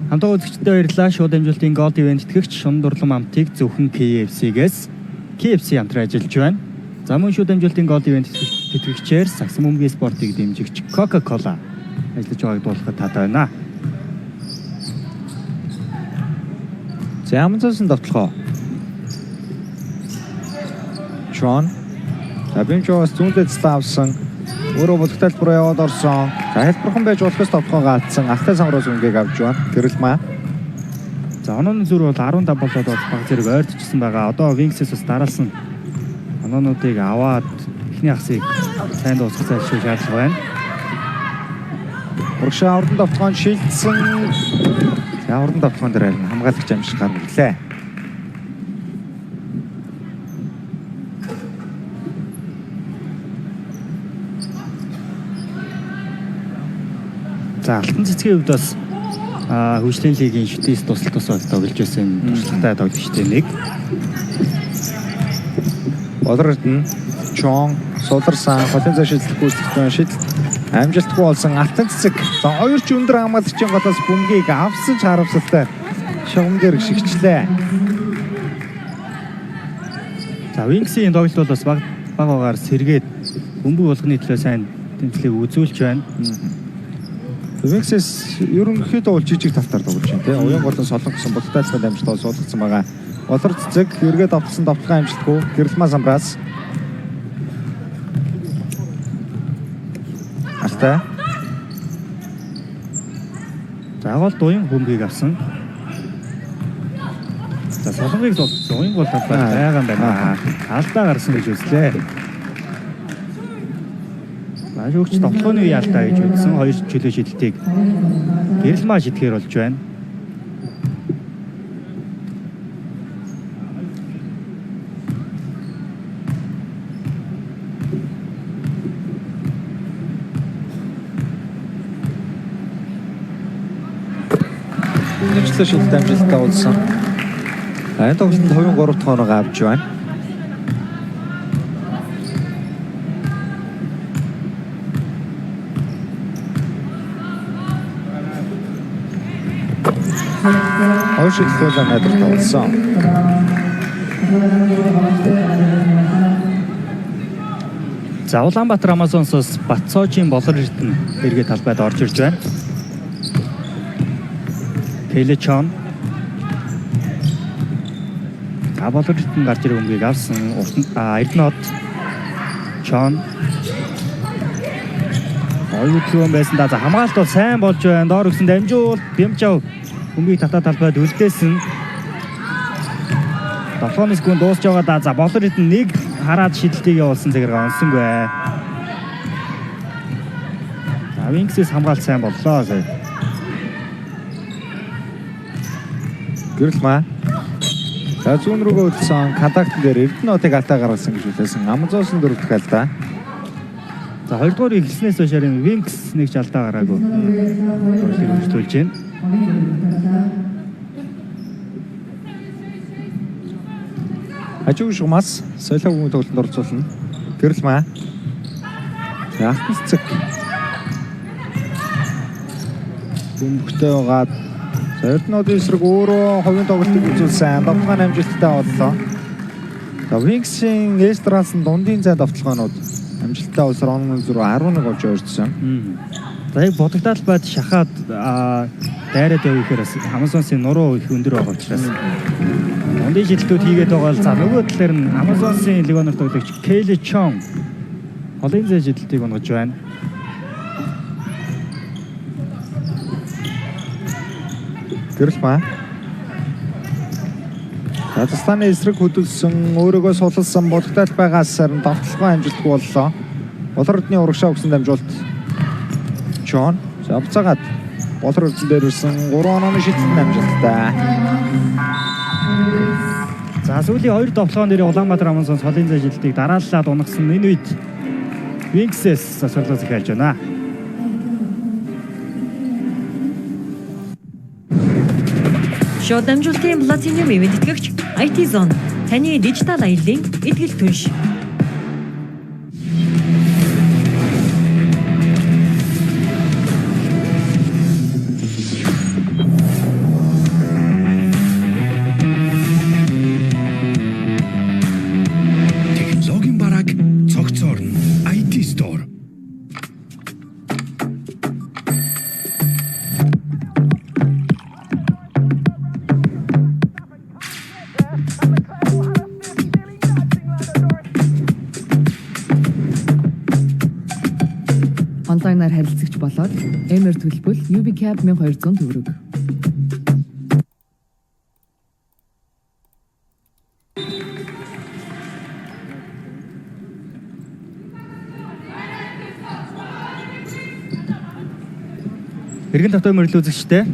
Хамтаа үзэгчдэд баярлалаа. Шоу дамжуулалтын Gold Event тэтгэгч Шунан дурлам амтыг зөвхөн KFC-гээс KFC хамтран ажиллаж байна. За мөн шоу дамжуулалтын Gold Event тэтгэгчээр сагсан бөмбөгийн спортыг дэмжигч Coca-Cola ажиллаж байгааг дуулахад таатай байна. За Амазонсын давталгаа. Чон. Бямчаас зүүнтэй цэцлээ авсан. Өөрөө бүлэгтэл бүр яваад орсон. За хэлбэрхэн байж болохоос давталгаа гаалцсан. Ахтай самраас үнгийг авч байна. Гэрэл маа. За онооны зүр бол 15 болоод баг зэрэг ойртчихсан байгаа. Одоо Wings-ээс бас дараалсан оноонуудыг аваад эхний хасыг сайн дуусгах зайлшгүй шаардлага байна. Урагшаа урдан давталгаанд шилжсэн. За урдан давталгаан дээр харин хамгаалагч амжилт гарна гэлээ. За алтан цэцгийн хувьд бас хөгжлийн лигийн шүтээс тусалж тоглож байсан туршлагатай тоглогчтой нэг. Болорд нь Чон суларсан хотын зай шийдлэх гүйцэтгэн шийдэл амжилтгүй болсон алтан цэцэг. За хоёр ч өндөр хамгаалагчийн голоос бөмбөгийг авсан ч харамсалтай шугам дээр гიშгчлээ. За Wings-ийн тоглолт бол бас баг багаар сэргээд бөмбөг болгоны төлөө сайн тэмцлийг үзүүлж байна. Wings-с ерөнхийдөө бол жижиг тавтаар тоглож байна тийм. Уян голон солонгосон болтайлсан амжилтаа суулгацсан байгаа. Болор цэцэг эргээд давталсан давталгаа амжилтгүй гэрэлмаа самраас. Алтай. За гол дуян бөмбөгийг авсан. За солонгыг зогссон. Уян гол талбай байгаа юм байна. Алдаа гарсан гэж үзлээ. Ажигч тоглооны үе алдаа гэж үзсэн. Хоёр чөлөө шидэлтийг гэрэлмаа шидэхээр болж байна. Нэгчлээ шилдэг амжилттай болсон. Энэ тоглолтод 23 дахь оноо авч байна. Хоёр шилдэлтэй найдар тоглосон. За Улаанбаатар Амазонсоос Батцоожийн болор эрдэнэ эргээ талбайд орж ирж байна. Телечон Болордын гарч ирэх өмгийг авсан. Эрдэнэт Чон оюутлын байсан да хамгаалалт бол сайн болж байна. Доор өгсөн дамжуул Бямжав өмгийг татаа талбайд үлдээсэн. 7 секунд дуусж байгаа да. Болорд нэг хараад шидэлтийг явуулсан зэрэг онсонгүй. Wings-с хамгаалт сайн боллоо сая. Гэрэлмаа. За зүүн рүүгээ үлдсэн контакт дээр Эрдэнэтийг алдаа гаргасан гэж үлээсэн. Амазонсын дөрөвдөх алдаа. За 2 дугаар эхэлснээс хойш Wings нэг ч алдаа гараагүй. Тоглолтыг өргөжлүүлж байна. Хажуугийн шугамаас солио бүмийн тоглолтод орцуулна. Гэрэлмаа. За алтан цэцэг. Бөмбөгтэй байгаа. Эрдэнэтийн эсрэг өөрөө хувийн тоглолтыг үзүүлсэн. Давталгааны амжилттай боллоо. За Wings-ийн Эстралс дундын зай давталгаанууд амжилттай болсоор 11 болж ойрцсон. За яг бодогдаад байд шахаад дайраад явах гэхээр бас Амазонсын нуруу их өндөр байгаа учраас дундын шидэлтүүд хийгээд байгаа л за нөгөө талаар нь Амазонсын легионер тоглогч Кейли Чон холын зай шидэлтийг унгаж байна. Гэрэлмаа. Казахстаны эсрэг хөдөлсөн өөрөөгөө сулсан бодогдол байгаас сарын давталгаа амжилтгүй боллоо. Болордны урагшаа өгсөн дамжуулт Чон завцаагаад Болордын дээр ирсэн 3 онооны шидэлтэн амжилттай. За сүүлийн 2 тоглоом дээр Улаанбаатар Амазон солын зай шидэлтийг дарааллаад унгасан энэ үед Wings-с асуулаа захиалж байна. Шууд дамжуулалтын Platinum ивент тэтгэгч IT Zone таны дижитал аяллаа эдгэл түнш. Технологийн бараг цогцорно. IT Store. Онлайнаар харилцагч болоод эмэр төлбөл UBCAP 1200 төгрөг. Иргэн тавтай мөрөл үзэгчтэй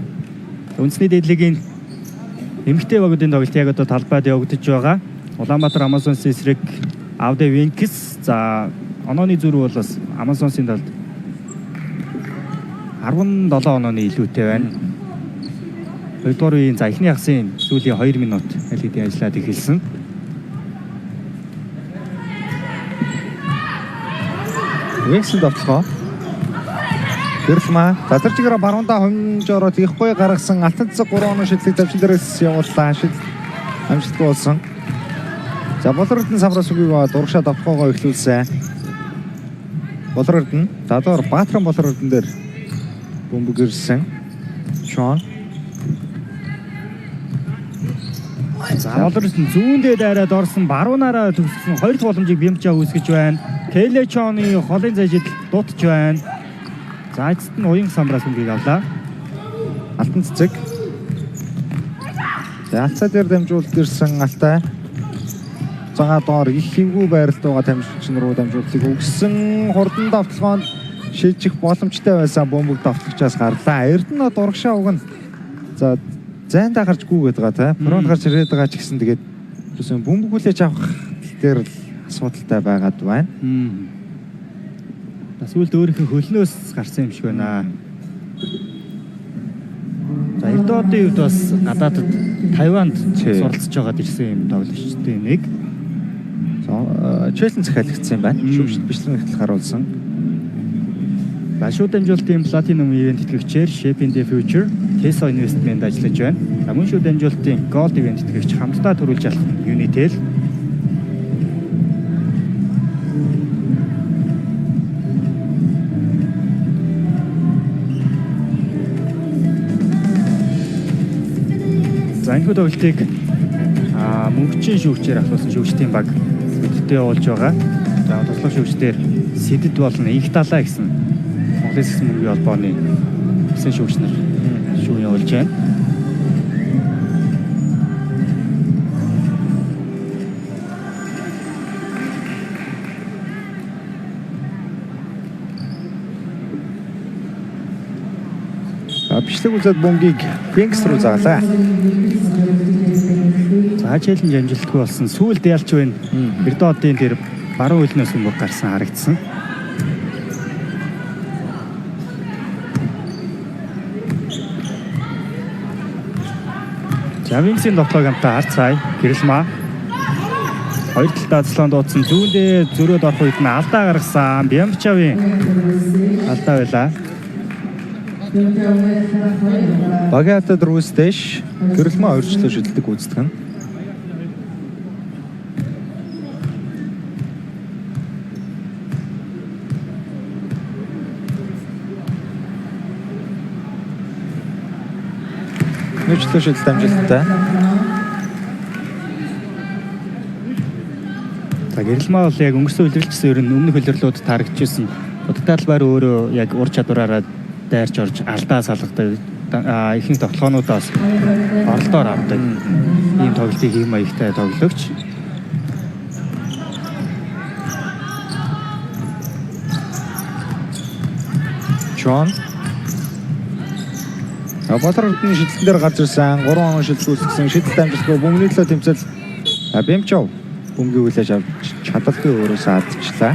үндэсний дээдлигийн эмэгтэй багуудын тоглолт яг одоо талбайд явагдаж байгаа. Улаанбаатар Амазонс эсрэг Авде Wings за онооны зүрх бол бас Амазонсын талд 17 онооны илүүтэй байна. 2 дугаар үеийн за эхний хагасын сүүлийн 2 минут аль хэдийн ажиллаад эхэлсэн. Wings-ийн давталгаа. Гэрэлмаа. Задарчигаараа баруунда хомж ороод ихгүй гаргасан алтан цэцэг 3 оноо шидлэг давчин дээрээс явууллаа. Амжилттай болсон. За Болордын самраас үгүй дургашаа давталгаагаа эхлүүлсэн. Болордын задаар Баатран Болордын дээр бөмбөг ирсэн. Чон. За Болордын зүүндээ дайраад орсон баруунаараа төгссөн 2 дахь боломжийг Бямжаа үүсгэж байна. Кейли Чоны холын зай шидэлт дуутж байна. За эцэст нь уян самраас өмгийг авлаа. Алтан цэцэг. За алцаа дээр дамжуулт ирсэн алтай. Цагаан доор их хэмгүү байралд байгаа тамирчин руу дамжуултыг өгсөн. Хурдан давталгаанд шилжих боломжтой байсан бөмбөг давтагчаас гарлаа. Эрдэнэт урагшаа угна. За зайндаа гарч гүгээд байгаа те. Фронт гарч ирээд байгаа ч гэсэн тэгээд юусэн бөмбөг хүлээж авах дээр л асуудалтай байгаад байна. Бас үлд өөрийнхөө хөлнөөс гарсан юм шиг байна. За Эрдэнэтийн хувьд бас гадаадд Тайванд суралцж байгаад ирсэн юм тоглогчтой нэг. Челэн захиалагдсан юм байна. Шүүгчд бичлэн ихтэл харуулсан. Шууд дамжуулалтын Platinum ивент тэтгэгчээр Shape in the Future Tesla Investment ажиллаж байна. Мөн шууд дамжуулалтын Gold ивент тэтгэгч хамтдаа төрүүлж алах Unitel. За энэ тоглолтыг мөнгөчин шүүгчээр ахлуулсан шүүгчдийн баг өдөртөө явуулж байгаа. За туслах шүүгчдэр Сэдэд болон Инх далаа гэсэн Монголын Сэсэг мөнгөний холбооны хэсэг шүүгч нар шүүн явуулж байна. Бичлэг үзээд бөмбөгийг Финкс руу заалаа. За челленж амжилтгүй болсон. Сүүлд ялч байна. Эрдоодын тэр баруун хөлнөөс бөмбөг гарсан харагдсан. Жавинксийн тоглоог хамтаа харц цай гэрэлмаа. Хоёр талдаа цэслэн дуудсан. Зүүндээ зөрөөд орох үед нь алдаа гаргасан. Бямчавын алдаа байлаа. Багаатад рүүстэш гэрэлмээ өөрчлөлт шийдэлдэг гүйцэтгэх нь. Өөрчлөлт шийдэлт амжилттай. За гэрэлмээ бол яг өнгөрсөн үлрэлтчсэн ер нь өмнөх үлрэлтүүд тарагдчихсан. Удтаалбаар өөрөө яг ур чадвараараа дайрч орж алдаа салгадаг ихэнх тоглоомнуудаас оролдоор авдаг. Ийм тоглолтыг ийм маягтай тоглогч. Чон Батрын шидэлтэн дээр гарч ирсэн 3 оноо шидэлт үүсгэсэн шидэлт амжилтгүй бөмбөний төлөө тэмцэл Бэмчов бөмбөгийг хүлээж авч чадалгүй өөрөөсөө алдчихлаа.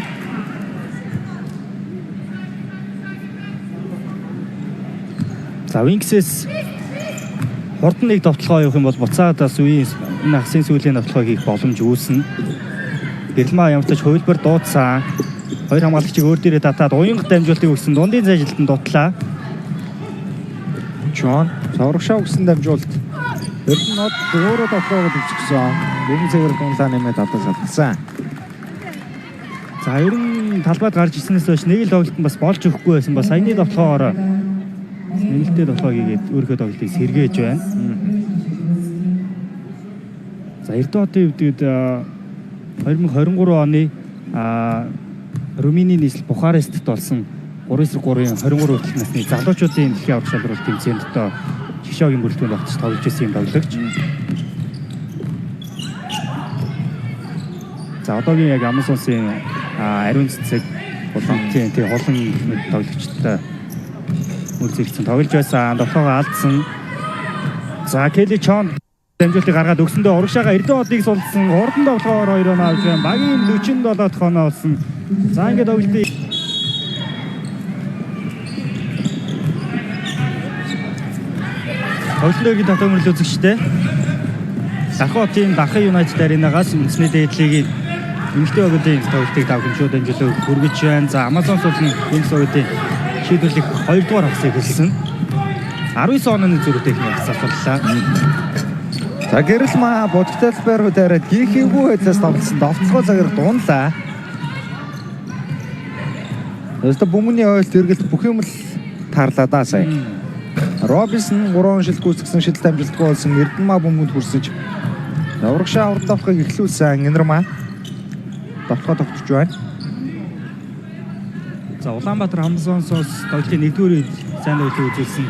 За Винксээс хурдан нэг довтлогоо явах юм бол буцаад бас үеийн энэ ахсын сүүлийн довтлогоо хийх боломж үүснэ. Гэрэлмээ ямар ч хувилбар дуудсан. Хоёр хамгаалагчийг өөр дээрээ татаад уянга дамжуултыг өгсөн дундын зайжилтанд дутлаа. Чон саврагшаа өгсөн дамжуулт Эрдэнэт өөрөө довтлогоо төвчсөн. Бөмбөг цэвэр дунлаа нэмээд алдаа салгасан. За ер нь талбайд гарч ирснээс хойш нэг л тоглолт нь бас болж өгөхгүй байсан. Бас саяны довтлогоороо нэмэлтээ тоглоог хийгээд өөрийнхөө тоглолтыг сэргээж байна. За Эрдэнэтийн хувьд 2023 оны Румыний нийслэл Бухарестт болсон 3-3-ын 23 хүртэл насны залуучуудын дэлхийн аврах шалралт тэмцээнд одоо Шишогийн бүрэлдэхүүнд багтж тоглож ирсэн юм тоглогч. За одоогийн яг Амазонсын ариун цэцэг Улаангийн тий холон тоглогчтой үр зэрэгцэн тоглож байсан. Довтлогоо алдсан. За Келли Чон дамжуултыг гаргаад өгсөндөө урагшаага Эрдэнэтийг сулсан. Урдан довтлогоор 2 оноо авч байна. Багийн 47 дахь оноо олсон. За ингээд тоглолтыг Тоглолтын татамжлал үзэгчтэй. Дахиад тийм Дахын Юнайтед аренагаас үндэсний дээдлийг эмэгтэй багуудын тоглолтыг давхимжууд амжилттай хүргэж байна. За Амазон суулны Винкс багуудын шийдвэрлэх 2 дугаар хагасыг хэлсэн. 19 онооны зүрхтэй их асууллаа. За гэрэлмээ бодготой бариад гихээгүй байдлаас тоглосон довтлогоо цагаар дунлаа. Өөртөө бөмбөний ойлт эргэлт бүх юм л таарлаа даа сая. Робинсон 3 шилдэг үүсгэсэн шидэлт амжилтгүй болсон Эрдэнэ бөмбөнд хүрсэж урагшаа урд давхыг эхлүүлсэн Инэрмаа довтлогоо тогтворч байна. За Улаанбаатар Амазонсоос тоглолтын 1-р үед сайн тоглолтыг үзүүлсэн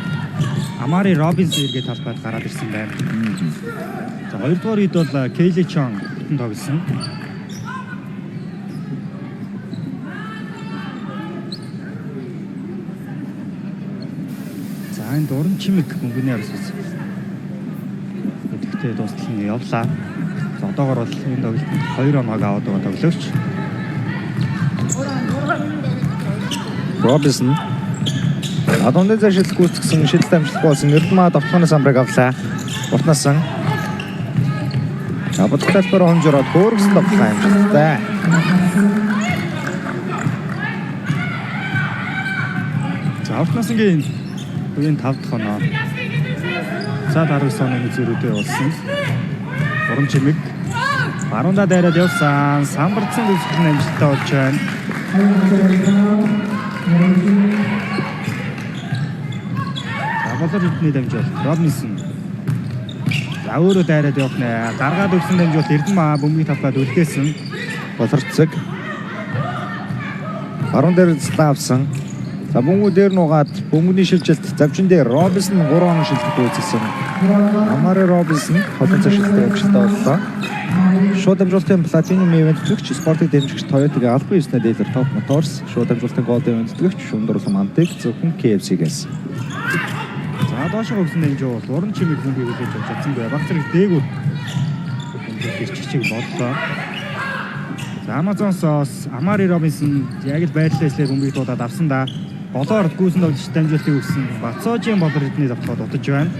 Амари Робинсон эргээд талбайд гараад ирсэн байна. За 2-р үед бол Кейли Чон тоглосон. Энэ дуран чимэг мөнгөний арсаас өдөртөө дуустал нь явлаа. За одоогоор бол энэ тоглолтод 2 оноог аваад байгаа тоглогч. Робинсон адондын зашилт гүйцэтгсэн шидэлт амжилтгүй болсон Эрдэнэ довтлооны самбарыг авлаа. Уртнасан Абдулхал бэр хонжороод хөөргсөн довтлоо амжилттай. За уртнасангийн үеийн 5 дахь оноо. За 19 онооны зөрүүтэй болсон. Уран чимэг баруунда дайраад явсан. Самбарцсан үзэсгэлэн амжилттай болж байна. Болор хэдний дамжуул. Робинсон. За өөрөө дайраад явах нэ. Гаргаад өгсөн дамжуулалт Эрдэнэмаа бөмбөгийг тавлаад үлдээсэн. Болорцог. Баруун дээр ставсан. За бөмбөг дээр нугаад бөмбөгийн шилжилт завчин дээр Робинсон 3 оноо шилжилт үүсгэсэн. Амари Робинсон хотын шилжилтээр явжтай боллоо. Шууд дамжуулалтын платинум ивент төлөгч спортыг дэмжигч Toyota-гийн албан ёсны дилер Top Motors, шууд дамжуулалтын гол ивент төлөгч Шүндурлан Мантыг зөвхөн KFC-гээс. За доошоо өгсөн дамжуулалт уран чимэг бөмбөгийг үлээж авч чадсан бай. Баг зэрэг дээгүүр чичиг боллоо. За Amazon-соос Amari Robinson яг л байрлалчлаа бөмбөгийг дуудаад авсан да. Болоор гүйсэн тоглогч дамжуулалтыг өгсөн. Бацоожийн болор эдний давтахад дутаж байна.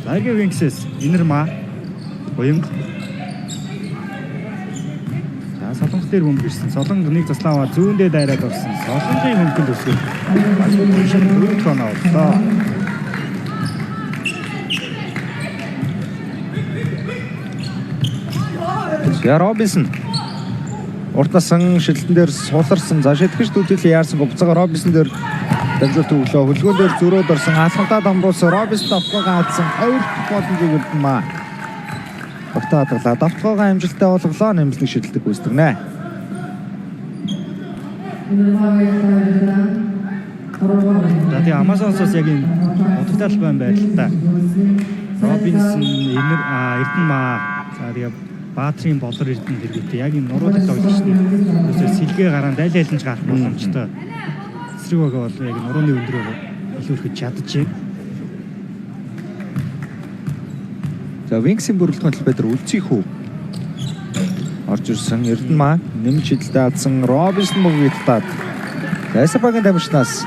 Лайга Винксэс Инэрма Уянга. За солонгос дээр бөмбөг ирсэн. Солонго нэг заслаа зүүндээ дайраад орсон. Солонгын хөнгөлд өсгөл. Багийн шиг дөрөв тоноо боллоо. За Робинсон уртасан шилтэн дээр суларсан. За шитгэж дүүтгэл яарсан буцаага Робинсон дээр дамжуулалт өглөө. Хөлгөөн дээр зөрөөд орсон. Асгалтаа дамжуулсан. Робинсон давтгаагаа алдсан. Хоёр боломжийг үлдэнэ. Багтаа хадгалаа. Давтгаагаа амжилттай болголоо. Нэмэлтний шилдэг үүсгэнэ. За тэгээ Amazon-соос яг энэ утгатай байна байл та. Робинсон Эрдэнэмаа за тэгээ Баатрийн болор Эрдэнэ дэргэвтэй яг энэ нуруудаг тоглогчдын өсөө сэлгээ гараан дайлайлж гарах боломжтой. Эсрэг байгаа бол яг нурууны өндрөөр илүүрхэж чадчихэв. За Винксийн бүрэлдэхүүн төлбөр үлцэх үү? Орж ирсэн Эрдэнэмаа нэмж шидэлтэй алдсан Робинсон бөмбөгийг татаад Эсэбагийн дамжнаас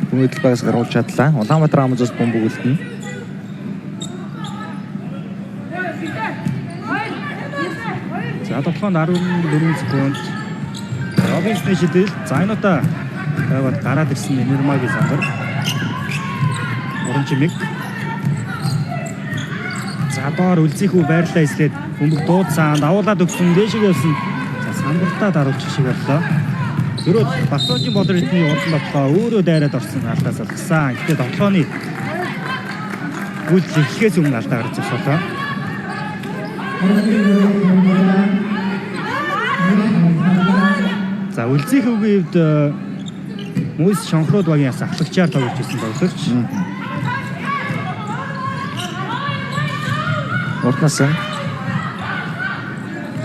бөмбөгийг багаас гаргуулж чадлаа. Улаанбаатар Амазоос бөмбөг үлдэнэ. За тоглоом 14 секунд. Робинсны шидэл зайнуудаа байгаад гараад ирсэн Инэрмагийн сандар. Уран чимэг. За доор үлзийх үү байрлалаа эслээд бөмбөг дуудсан, давуулаад өгсөн, дээшээ явсан. За самбартаа даруулчих шиг боллоо. Зөрөөд Бацоожийн болор эдний уран бодлоо өөрөө дайраад орсон алдаас алгасан. Гэхдээ тоглооны үйлдэл эхлэхээс өмнө алдаа гарч ирсэн. За үлзийх үгийн хувьд Мөс Шонхрууд багийн яс ахлагчаар тоглож ирсэн тоглогч. Уртнасан.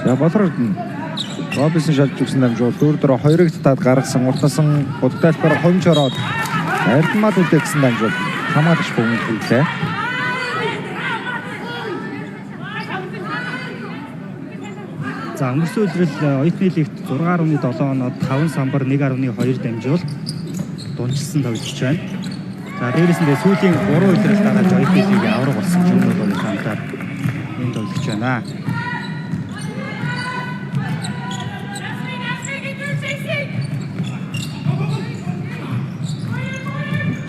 За болор Робинсон шалж өгсөн дамжуулалт өөрөөр 2-ыг татаад гаргасан. Уртнасан будтайлбараар хомж ороод Эрдэнэмаа төлөө гэсэн дамжуулалт хамаалагч бөмбөг хүлээ. За өнгөрсөн үеэрл оюутны лигт 6.7 оноод 5 самбар 1.2 дамжуулалт дунжилсан тоглогч байна. За дээрээс нь сүүлийн 3 үеэрл дарааж оюутны лигийн авраг болсон ч юм уу болох хамтаар энэ тоглогч байна.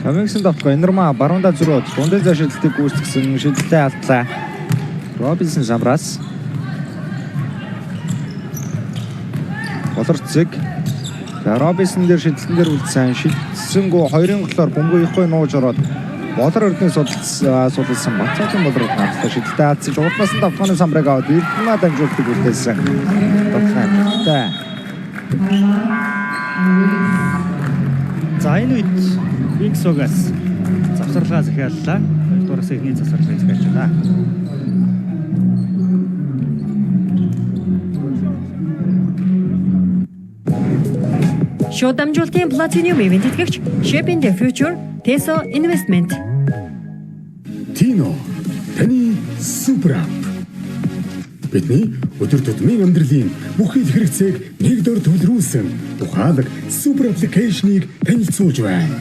Тавинксэн давтгаа Инэрмаа баруунда зөрөөд дундын зай шилжилтийг гүйцэтгсэн шилжилтээ алдлаа. Робинсон самраас болорцэг. За Робинсон дээр шилжилтэн дээр үлдсэн шилжсэнгүү 2-ын голоор бөмбөг ихгүй нууж ороод болор өрдний судалсан Бацоожийн болор хавтаа шилжилтээ алдсан. Уртнаас нь давтгааны самбарыг аваад Эрдэнэмаа дамжуулалтыг үлдээсэн. Тоглоомтой. За энэ үед Винксогоос завсарлага захиаллаа. Хоёрдугаараас эхний завсарлагыг захиаллаа. Шууд дамжуулалтын платинум ивент итгэгч Shaping the Future Teso Investment. Тино таны супер ап. Бидний өдөр тутмын амьдралын бүх хэл хэрэгцээг нэг дор төлрүүлсэн тухайлаг супер аппликейшнийг танилцуулж байна.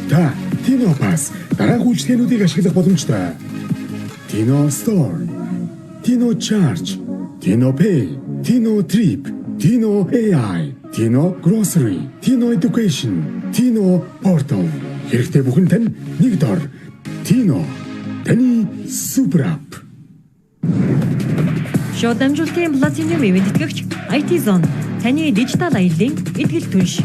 Та Тино Pass дараагийн үйлчлэгээнүүдийг ашиглах боломжтой. Тино Store, Тино Charge, Тино Pay, Тино Trip, Тино AI, Тино Grocery, Тино Education, Тино Portal. Хэрэгтэй бүхэн тань нэг дор. Тино таны супер ап. Шууд дамжуулалтын платинум ивент итгэгч IT Zone таны дижитал аяллаа идэгэл түнш.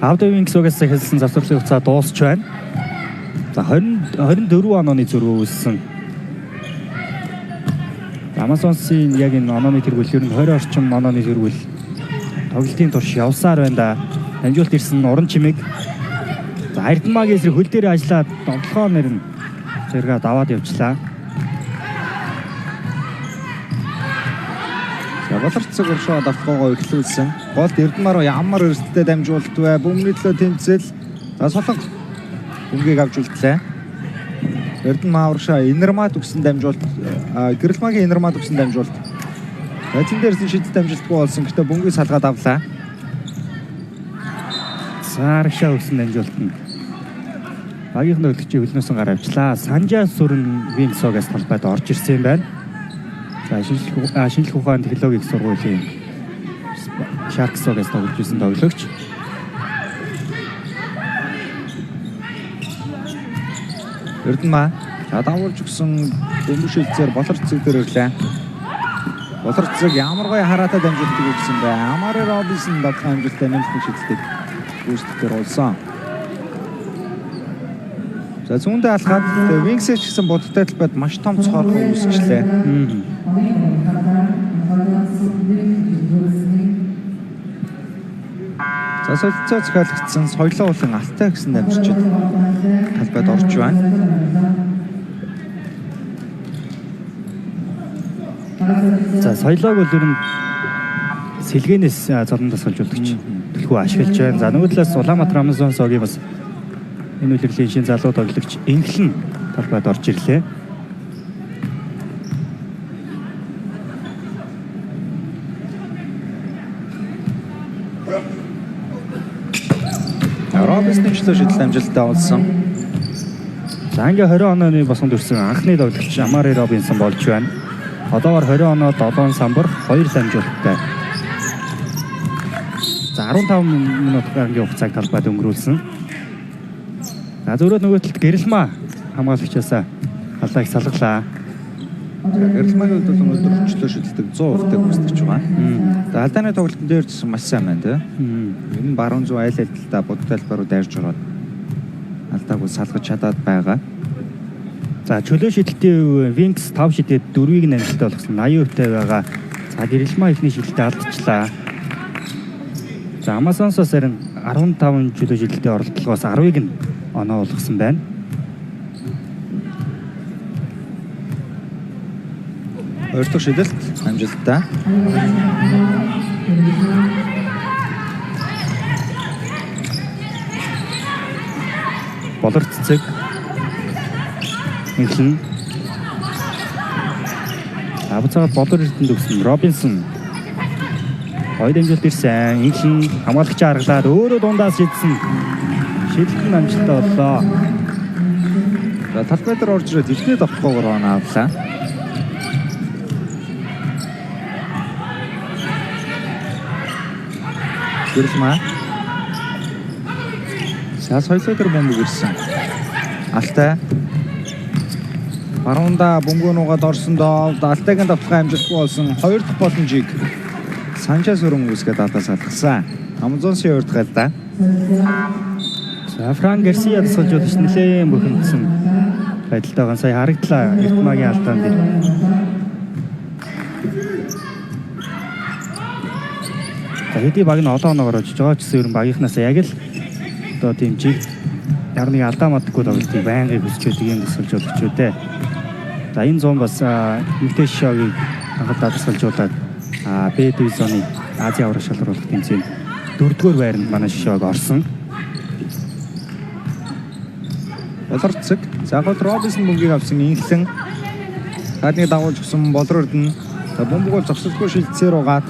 Авто Винкс-ээс эхэлсэн завсарлын хугацаа дуусч байна. За 24 онооны зөрүү үүссэн. Амазонсын яг энэ онооны тэргүүл ер нь 20 орчим онооны тэргүүл тоглолтын турш явсаар байна да. Дамжуулт ирсэн уран чимэг. За Эрдэнэмагийн эсрэг хөл дээр ажиллаад тоглохоо нэр нь зэрэг даваад явчлаа. За болорцог уршаа давтгоогоо эхлүүлсэн. Голд Эрдэнэ руу ямар өрсөлдөд дамжуулт вэ? Бөмбөгийн төлөө тэмцэл. За Солонго бөмбөгийг авч үлдлээ. Эрдэнэ уршаа Инэрмат өгсөн дамжуулт, Гэрэлмагийн Инэрмат өгсөн дамжуулт. Эцэн дээрс шийдэл дамжуултгүй болсон. Гэхдээ бөмбөгийг салгаад авлаа. Саршаа өгсөн дамжуулт нь багийн нөлөгчийн хөлнөөсөн гар авчлаа. Санжаас сүрэн Винкс-огоос талбайд орж ирсэн юм байна. За шинжлэх ухааны технологийн их сургуулийн Sharks-огоос тоглож ирсэн тоглогч. Эрдэнэ давуулж өгсөн бөмбөг шилжээр болорцог дээр ирлээ. Болорцог ямар гоё хараатай дамжуултыг өгсөн бэ? Амари Робинсон давтган амжилттай нэмэлт шилжилтийг үүсгэхээр болсон. За зүүндээ алхаад Винкс-ээс ч гэсэн будалтай талбайд маш том цохорхон үүсчлээ. За солилцоо захиалгдсан соёлоо уулын алтай гэсэн дамжигчид талбайд орж байна. За соёлоог бол ер нь сэлгээнээс золон тасгалжуулагч төлхөө ашиглаж байна. За нөгөө талаас Улаанбаатар Амазонсогийн бас энэ үлрэлийн шин залуу тоглогч Инглэн талбайд орж ирлээ. Робинсны чөлөө шийдэл амжилттай болсон. За ингээ 20 онооны босгонд өрсөн анхны тоглогч Амари Робинсон болж байна. Одоогоор 20 оноо 7 самбар 2 дамжуулттай. За 15 минут гаруй хугацааг талбайд өнгөрүүлсэн. За зөрөөд нөгөө талд Гэрэлмаа хамгаалагчаасаа халааг салглаа. Гэрэлмагийн хувьд өнөөдөр чөлөө шийдэлдэг 100% гүйцэтгэж байгаа. За алдааны тоглолтын дээр ч маш сайн байна тий. Ер нь баруун зүүн айл айлталтаа будалтай талбай руу дайрж ороод алдааг салгаж чадаад байгаа. За чөлөө шидэлтийн Винкс 5 шидэд 4-ийг амжилттай болгосон 80% байгаа. За Гэрэлмаа ихний шидэлтэд алдчихлаа. За Амазонсоос харин 15 чөлөө шидэлтийн оролдлогоос 10-ыг нь оноо болгосон байна. Хоёр дахь шидэлт амжилттай. Болорцог Инглэн авцаа болор эрдэнд өгсөн Робинсон хоёр дамжуулт ирсэн. Инглэн хамгаалагчаа аргалаад өөрөө дундаас шидсэн. Шидэлт нь амжилттай боллоо. За талбай дээр орж ирээд ихний давтгоогоор оноо авлаа. Гэрэлмаа За соёлоо дээр бөмбөг ирсэн. Алтай баруунда бөмбөг нугаад орсондоо Алтайгийн давтган амжилтгүй болсон 2 дахь боломжийг Санчес өрөн үүсгээд алдаас алгасан. Амазонсын 2 дахь алдаа. За Фран Гарсия дасгалжуулагч нэлээд бөхөмдсөн байдалтайгаа сая харагдлаа Эрдэнэмагийн алдаан дээр. За хэдий баг нь олон оноогоор очиж байгаа ч гэсэн ер нь багийнхнаас яг л одоо тийм чиг яг нэг алдаа мадаггүй тоглолтыг байнгын хүсчээд ийм дасгалжуулагч үү дээ. За энэ зам бас Митэш шоуийг анхаарал дасгалжуулаад Б дивизионы Азийн аврах шалралт тэмцээнд 4-р байранд манай шоуг орсон. Болорцог. За гол Робинсон бөмбөгийг авсан Инглэн. Гадныг дагуулж өгсөн болор Эрдэнэ. За бөмбөг бол зогсолтгүй шилжсээр угаад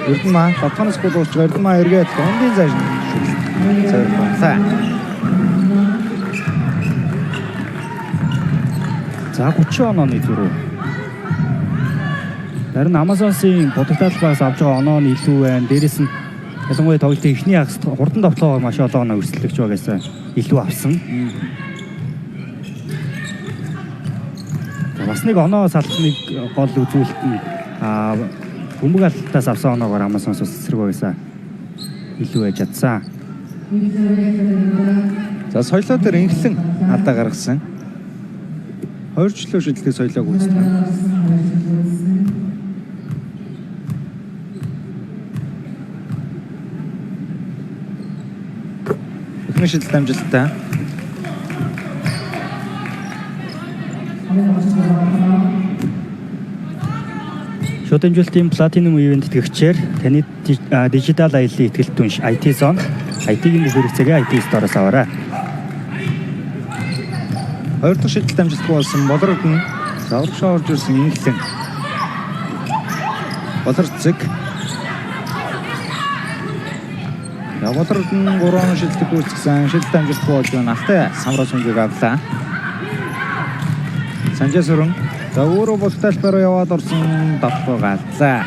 Эрдэнэ батханаас гол уурч Эрдэнэ эргээд дундын зайш зөвхөн. За 30 онооны зөрүү. Харин Амазонсын бодогдолтоос авч байгаа оноо нь илүү байна. Дээрээс нь ялангуяа тоглолтын эхний хагас хурдан давтлогоо маш олон оноо өрсөлдөгч байгаасаа илүү авсан. Бас нэг оноо салхныг гол үзүүлэлт нь бөмбөг алдтаас авсан оноогоор Амазонс эсрэг байгаасаа илүү байж чадсан. За соёлоо дээр инхлэн алдаа гаргасан. 2 жилийн шилдэг соёлоог үүсгэн. Эхний шилжилт амжилттай. Шууд дамжуулалтын платинум ивент тэтгэгчээр таны дижитал аяллаа ихтгэл түнш IT Zone IT-ийн бүх хэрэгцээгээ IT Store-оос аваарай. 2 дахь шилжилт амжилтгүй болсон болорд нь заврагшаа орж ирсэн инхлэн. Болорцэг. Болорд нь 3 шилжилт гүйцэтгсэн шилжилт амжилтгүй болж байна. Алтай самраа сүнжиг авлаа. Санжаа сүрэн за өөрөө бол тайлбараа яваад орсон давтгоо галзаа.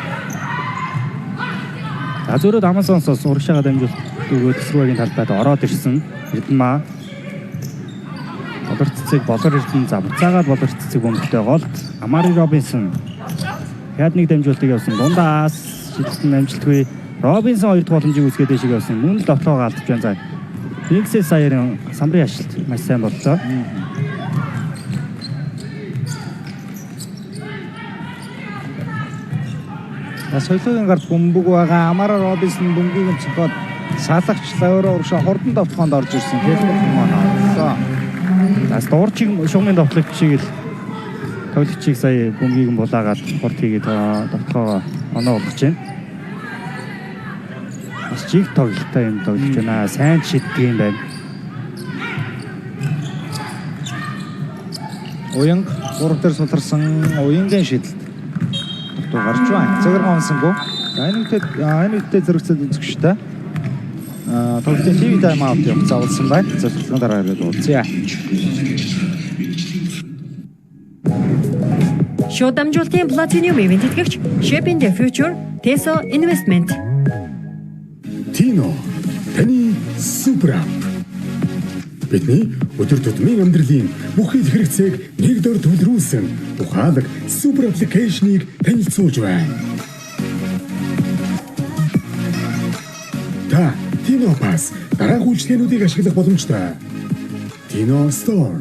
За зөөрөд Amazon-соос урагшаага дамжуулалт өгөөд эсрүүгийн талбайд ороод ирсэн Эрдэнэ болор цэцэг болор Эрдэнэ завцаагаад болор цэцэг бөмбөгтэй голд Амари Робинсон хядныг дамжуулалтыг явсан дундаас шилжилтэн амжилтгүй Робинсон 2 дахь боломжийг үзгээд дэшиг явсан мөн л довтлогоо алдж байна. За Пинксээ саяарын самрын ашилт маш сайн боллоо. Соёлын гарт бөмбөг байгаа Амара Робинсон бөмбөгийг цогоод саалагчлаа өөрөө урагшаа хурдан довтлоонд орж ирсэн. Хэлбэр маань. Бас дуурчиг шугамын довтлогч шиг л тоглогчийг сая бөмбөгийг булаагаад хурд хийгээд довтлогоо оноо болгож байна. Бас чиг тоглолттой юм тоглож байна. Сайн шиддэг юм байна. Уянг 3 дээр суларсан уянгийн шидэлт. Туу гарч байна. Цагаар гонсонгүй. Энэ үедээ зэрэгцээд үзэгчтэй. Тоглолтын TV time out явах заавалсан байна. Зөвхөн дараа ирээд уулзъя. Шууд дамжуулалтын платинум ивент тэтгэгч Shaping the Future Teso Investment. Tino таны супер ап. Бидний өдөр тутмын амьдралын бүх хэл хэрэгцээг нэг дор төлрүүлсэн ухаалаг супер аппликейшнийг танилцуулж байна. Та Tino Pass дараагийн үйлчлэгээнүүдийг ашиглах боломжтой. Tino Store,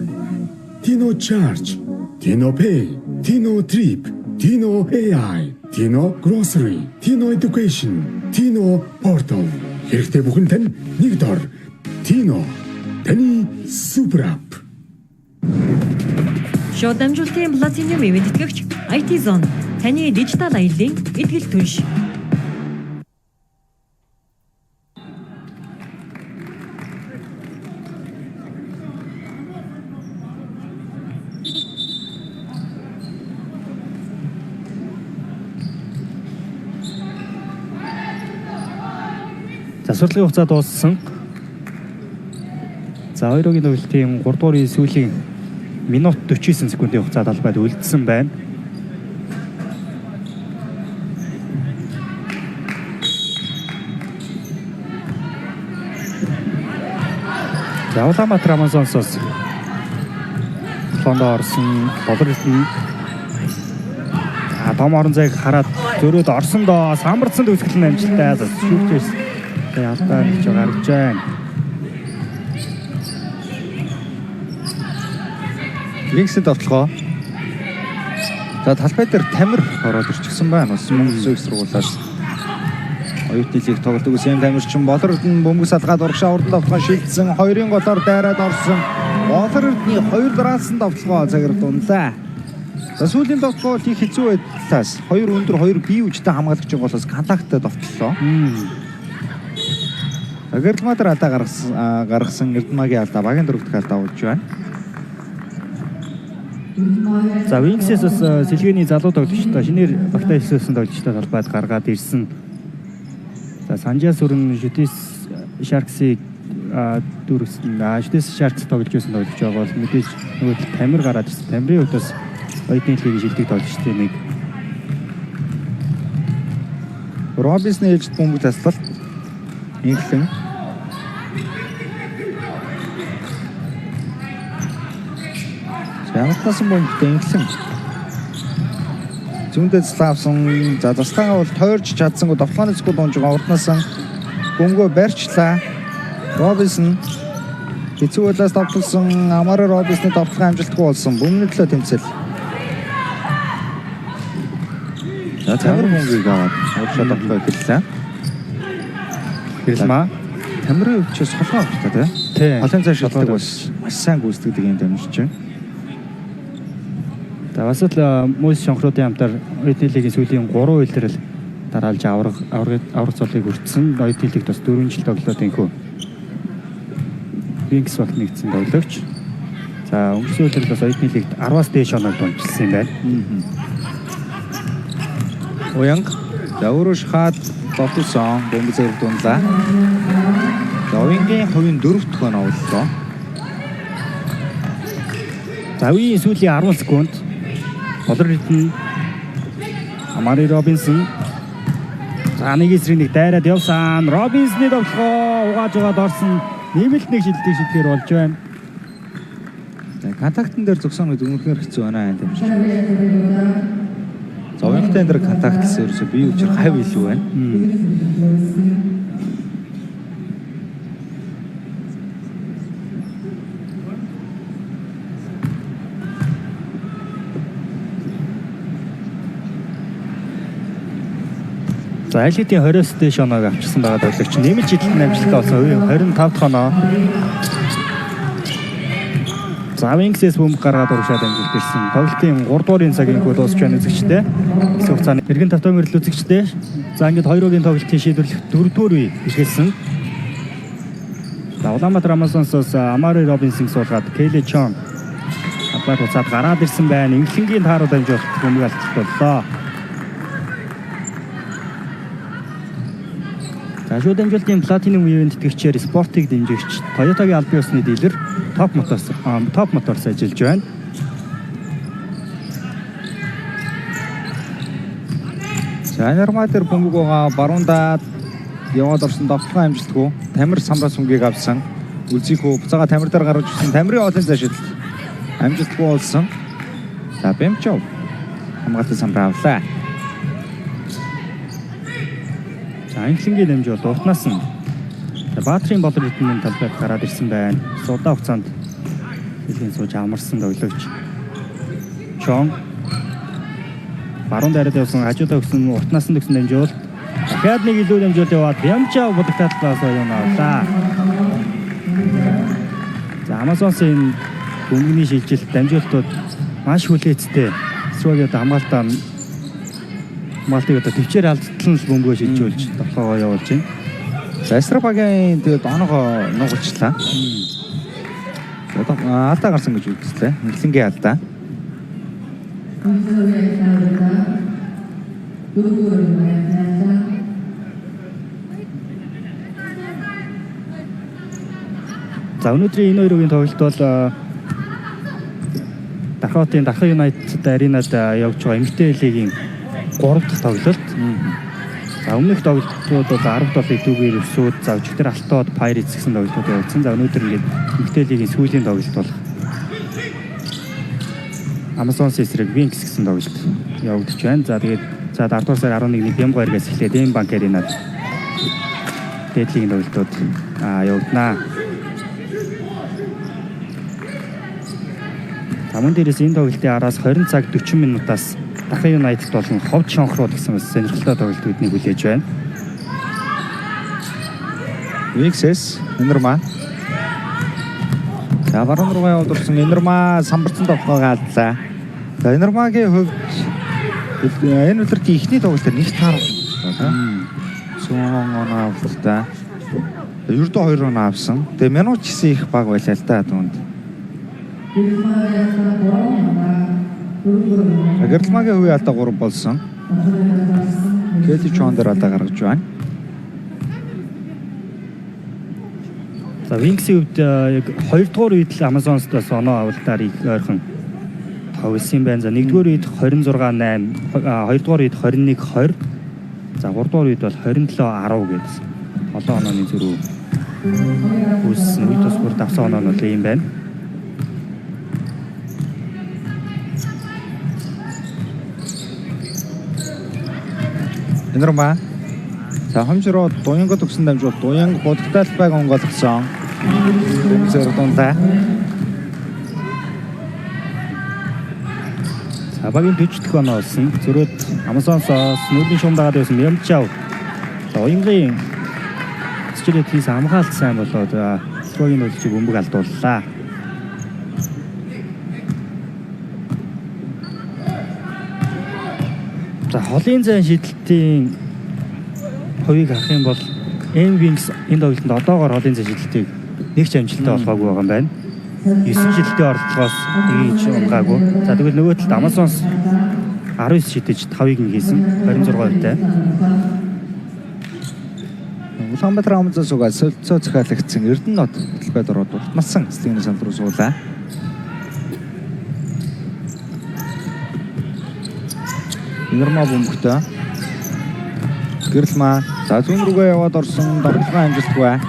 Tino Charge, Tino Pay, Tino Trip, Tino AI, Tino Grocery, Tino Education, Tino Portal. Хэрэгтэй бүхэн тань нэг дор. Tino таны супер ап. Шууд дамжуулалтын платинум ивент тэтгэгч IT Zone таны дижитал аяллаа ихтгэл түнш. Засварлын хугацаа дууссан. За хоёрын тоглолтын 3 дугаар сүүлийн минут 49 секундын хугацаа талбайд үлдсэн байна. За Улаанбаатар Amazon-соос Лондон орсон болор ирсэн. Том орон зайг хараад зөрөөд орсон доо самбарцсан төгсгөл нь амжилттай шүүгчээс ялдаа гэж гарч байна. Линксэд довтлогоо. За талбай дээр Тамир ороод ирчихсэн байна. Бас Монгол Улсын их сургуулиас оюутны лиг тоглодог Сэм Тамирчин болорд нь бөмбөг салгаад урагшаа урдан довтлогоо шилжсэн. 2-ын голоор дайраад орсон. Болордны 2 дараасан довтлогоо цагаар дунлаа. За сүүлийн довтлогоо их хэцүү байдлаас 2 өндөр 2 бие үжтэй хамгаалагчийн голоос контакттай довтлоо. Гэрэлматер алдаа гаргасан Эрдмагийн алдаа багийн дөрөвт алдаа болж байна. За Wings-с бас сэлгээний залуу тоглогчтой шинээр багтаа хэлсэн тоглогчтой талбайд гаргаад ирсэн. За Санжаа сүрэн Шүтэс Sharks-ийг дөрөвсөн. Шүтэс Sharks тоглож байсан тоглогч байгаа бол мэдээж нөгөө Тамир гараад ирсэн. Тамирын хувьд бас оюутны лигийн шилдэг тоглогчтой нэг. Робинсны ээлжид бөмбөг таслалт инхлэн Ямартасан бөмбөгтэй инхлэн зүүндээ славсан за застагаа бол тойрч чадсангүй довтлооны цэцгүүд унж байгаа урднасан бөмбөгөө барьчлаа. Робинсон хэцүү удаас давталсан Амара Робинсны давталгаа амжилтгүй болсон. Бөмбөгийн төлөө тэмцэл. За тамир бөмбөгийг аваад уушаа давталгаа эхэллээ. Хэрэлмаа Тамирын өвчөөс солгоо авч та тий. Холын цай шалдаг бас маш сайн гүйцэтгэдэг юм дамжиж байна. За бас л Мөс шонхруудын хамтар Оюутны лигийн сүүлийн 3 үйлрэл дараалж аврах цолыг өртсөн. Оюутны лигт бас 4 жил тоглоод инхүү. Винкс багт нэгдсэн тоглогч. За өнгөрсөн үйлрэл бас Оюутны лигт 10-аас дээш оног дунжилсан юм байна. Уянг за өөрөө шахаад тоглосон бөмбөг зэрэг дунлаа. За Уянгийн хувийн 4-т гон авлаа. За үеийн сүүлийн 10 секунд болор хитэн Амари Робинсон за нэг эсрэг нэг дайраад явсан. Робинсны довтлогоо угааж угаад орсон. Нэмэлт нэг шилдэг шилдгээр болж байна. За контактн дээр зогсоно гэдэг үнэхээр хэцүү байна юм шиг. За Уянгтай энэ контактлсан ерөөсөө бие учир хав илүү байна. За аль хэдийн 20-с дээш оноог авчирсан байгаа тоглогч нэмэлт жилтэн амжилттай болсон. 25 дахь оноо. За Винксээс бөмбөг гаргаад урагшаад амжилт ирсэн. Тоглолтын 3 дуурын цагийн хөл дуусч байна үзэгчтэй. Хэсэг хугацааны эргэн тавтамжрал үзэгчтэй. За ингээд 2 үеийн тоглолтын шийдвэрлэх 4-р үе эхэлсэн. За Улаанбаатар Амазонсоос Амари Робинсон суулгаад Келли Чон апаар уцаад гараад ирсэн байна. Инхлэнгийн таарууд амжуулалт бөмбөг алдчихлоо. За шууд амжилтын платинум ивент тэтгэгчээр спортыг дэмжигч Toyota-гийн албан ёсны дилер Top Motors ажиллаж байна. За Норматер бөмбөгөө баруундаа яваад орсон давталгаа амжилтгүй. Тамир самраас сүнгийг авсан. Үлзийхүү буцаага тамир дээр гаргаж ирсэн. Тамирын олон зашил амжилтгүй болсон. За Бэмчов хамгаалалтын самраа авлаа. Анхлынгийн дэмж бол уртнаас нь Баатрийн болор хитний талбайд гараад ирсэн байна. Суудаа хугацаанд хэлгийн сууж амарсан тоглогч. Чон баруун дайраад явсан хажуудаа өгсөн уртнаас нь өгсөн дамжуул. Дахиад нэг илүү дамжуул яваад Бямчаа бодогтаад талаасаа юм авлаа. За Амазонсын бөмбөгийн шилжилт дамжуултууд маш хүлээцтэй. Эсвэгээр хамгаалтаа Малтыг одоо төвчээр алдтал нь бөмбөгөө шилжүүлж тоглоогоо явуулж байна. За Эстрабагийн тэгээд оноогоо нугалчлаа. Одоо алдаа гарсан гэж үзлээ. Инхлэнгийн алдаа. За өнөөдрийн энэ 2 үеийн тоглолт бол Дахиатын Дахин Юнайтед аренад явж байгаа эмэгтэй лигийн 3 дахь тоглолт. За өмнөх тоглолтууд бол 17-ыг дүүгээр өсөөд за өчигдөр Алтоод Pirates гэсэн тоглолтууд явуулсан. За өнөөдөр ингээд эмэгтэй лигийн сүүлийн тоглолт бол Amazon эсрэг Wings гэсэн тоглолт явагдаж байна. За тэгээд за 10 дугаар сар 11-ний Бямгооргоос эхлээд Дэм банк аренад дээдлийн тоглолтууд явагдана. Мөн дээрээс энэ тоглолтын араас 20 цаг 40 минутаас Дахин Юнайтед болон Ховд шонхрууд гэсэн сонирхолтой тоглолт үүднийг хүлээж байна. Виксэс Энерман. За баруун руу яваад орсон Энерман самбарцсан тоглоогоо алдлаа. За Энермагийн хувьд энэ өдөртийн ихний тоглолтоор нэг таарсан. Сүүн оноо авлаа. Ердөө 2 оноо авсан. Тэгээ минут гэсэн их баг байлаа л да түүнд. Гэрэлмагийн хувийн алдаа 3 болсон. Келли Чон дээр алдаа гаргаж байна. За Wings-ийн хувьд яг 2 дугаар үед л Amazon-с оноо авалтаар их ойрхон тоглосон байна. За 1 дугаар үед 26-8, 2 дугаар үед 21-20. За 3 дугаар үед бол 27-10 гэсэн. 7 онооны зөрүү үүссэн. Үед бас бүр давсан оноо нь бол ийм байна. Энерма. За За хомжроо Дуянга төгсөн дамжуулалт Дуянга будагтай талбайг онгойлгосон. Зөв дундаа. Багийн төждөх оноо болсон. Зөрөөд Амазонсоос нүүрийн шум дагаад байсан Мямчав. За уянгийн цэцэрэд хийс хамгаалт сайн болоод Срогийн нөлчиг бөмбөг алдууллаа. За холын зайн шидэлтийн хувийг харах юм бол M-Wings энэ тоглолтод одоогоор холын зайн шидэлтийг нэг ч амжилттай болгоогүй байгаа юм байна. 9 шидэлтийн оролцоогоос нэг ч унгаагүй. За тэгвэл нөгөө талд Amazons 19 шидэж 5-ыг нь хийсэн 26%-тай. Улаанбаатар Амазонс угаа солилцоо захиалагдсан Эрдэнэт талбайд ороод улмалсан Стивен Сандруу суулаа. Нэрмаа бөмбөгтэй. Гэрэлмаа за зүүн рүүгээ яваад орсон давталгаа амжилтгүй.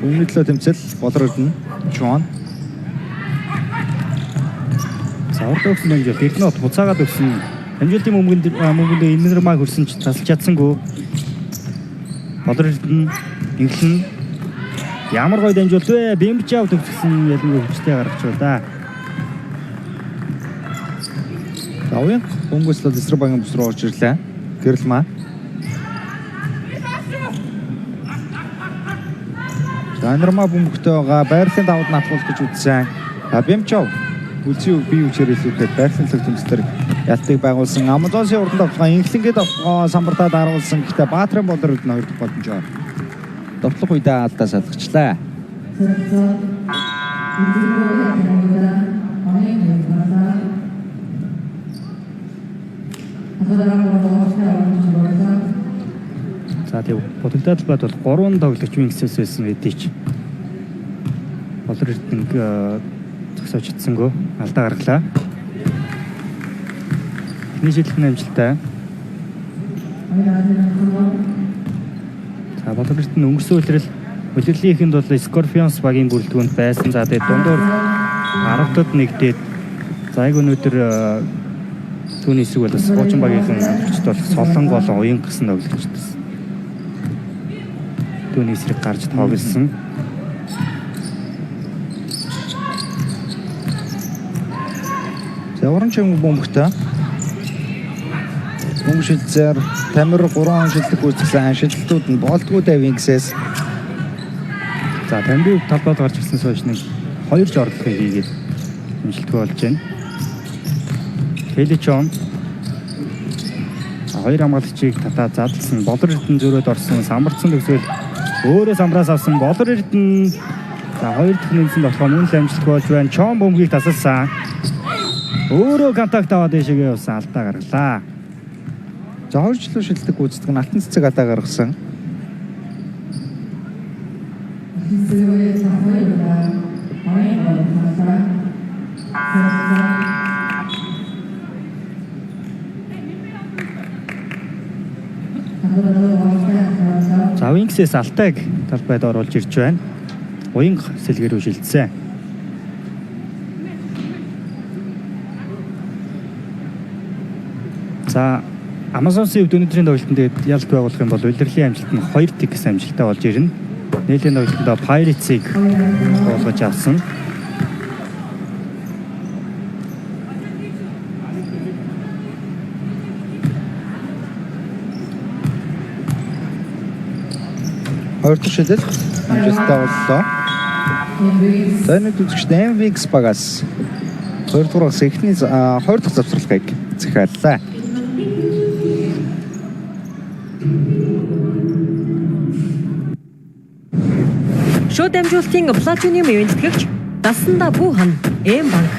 Өмнөд төлөө тэмцэл болор Эрдэнэ Чон. За урд өгсөн амжилт Эрдэнэт буцаагаад өгсөн. Амжилтын мөнгөнд Нэрмаа хөрсөн ч тасалж чадсангүй. Болор Эрдэнэ инглэн ямар гоё дамжуулт вэ? Бэмбчав төгссөн ялангуяа хүчтэй гаргаж байна. За уян бөмбөслөд эсрэг багийн бүс рүү орж ирлээ. Гэрэлмаа. За Нэрмаа бөмбөгтэй байгаа байрлалын давууд натгуулах гэж үзсэн. Бэмчав үлцийн бие хүчээр илүүхэд байрлалын тэмцэлээр ялтыг байгуулсан. Амазонсын урд давталгаа инглэнгээд самбартаад харуулсан. Гэхдээ Баатрын болор Эрдэнэ 2 дахь боломжоор довтлох үедээ алдаа салгачлаа. За тийм бодогдоод талбайд бол 3 тоглогч Wings-с байсан хэдий ч болор Эрдэнэ зогсоож чадсангүй алдаа гаргалаа. Эхний шийдэлтний амжилттай. За болор Эрдэнэ өнгөрсөн үеэрл удирдлагын ихэнд бол Scorpions багийн бүрэлдэхүүнд байсан. За тэгээд дундуур 10-д нэгдээд за яг өнөөдөр түүний эсрэг бол Суучин багийнхан авчид бол Солон болон Уянга гэсэн тоглогч байсан. Түүний эсрэг гарч тоглосон. За уран чимэг бөмбөгтэй. Бөмбөг шилжээр Тамир 3 шилдэг үүсгэсэн шилдэлтүүд нь болдгоо Wings-с. За Тамир талбайд гарч ирсэн сууч нэг 2 ч орлогыг хийгээд амжилттай болж байна. Хэличон 2 хамгаалагчийг татаа задлсан. Болор Эрдэнэ зөрөөд орсон. Самбарцсан төгсөөл өөрөө самбраас авсан Болор Эрдэнэ за 2 дахь нэмсэн болохоор мөн л амжилттай болж байна. Чон бөмбөгийг тасалсан. Өөрөө контакт аваад дэшегээ явсан алдаа гаргалаа. За 2 жилийн шилдэг гүйцэтгэх нь алтан цэцэг алдаа гаргасан. За Wings-с алтайг талбайд оруулж ирж байна. Уянга сэлгэр рүү шилжсэн. За Amazons-ийн хувьд өнөөдрийн тоглолтод тэгээд ялт байгуулах юм бол улирлын амжилт нь 2 тикс амжилттай болж ирнэ. Нийлэн тоглолтод Pirates-ийг болгож авсан. Хоёр дахь шилэл амжилттай боллоо. За нэг үзэгчд M-Wings багаас 2 дугаараас эхний 2 дахь завсралгыг захиаллаа. Шууд амжилтын Platinum ивент тэтгэгч Дасанда Буухан M-Bank.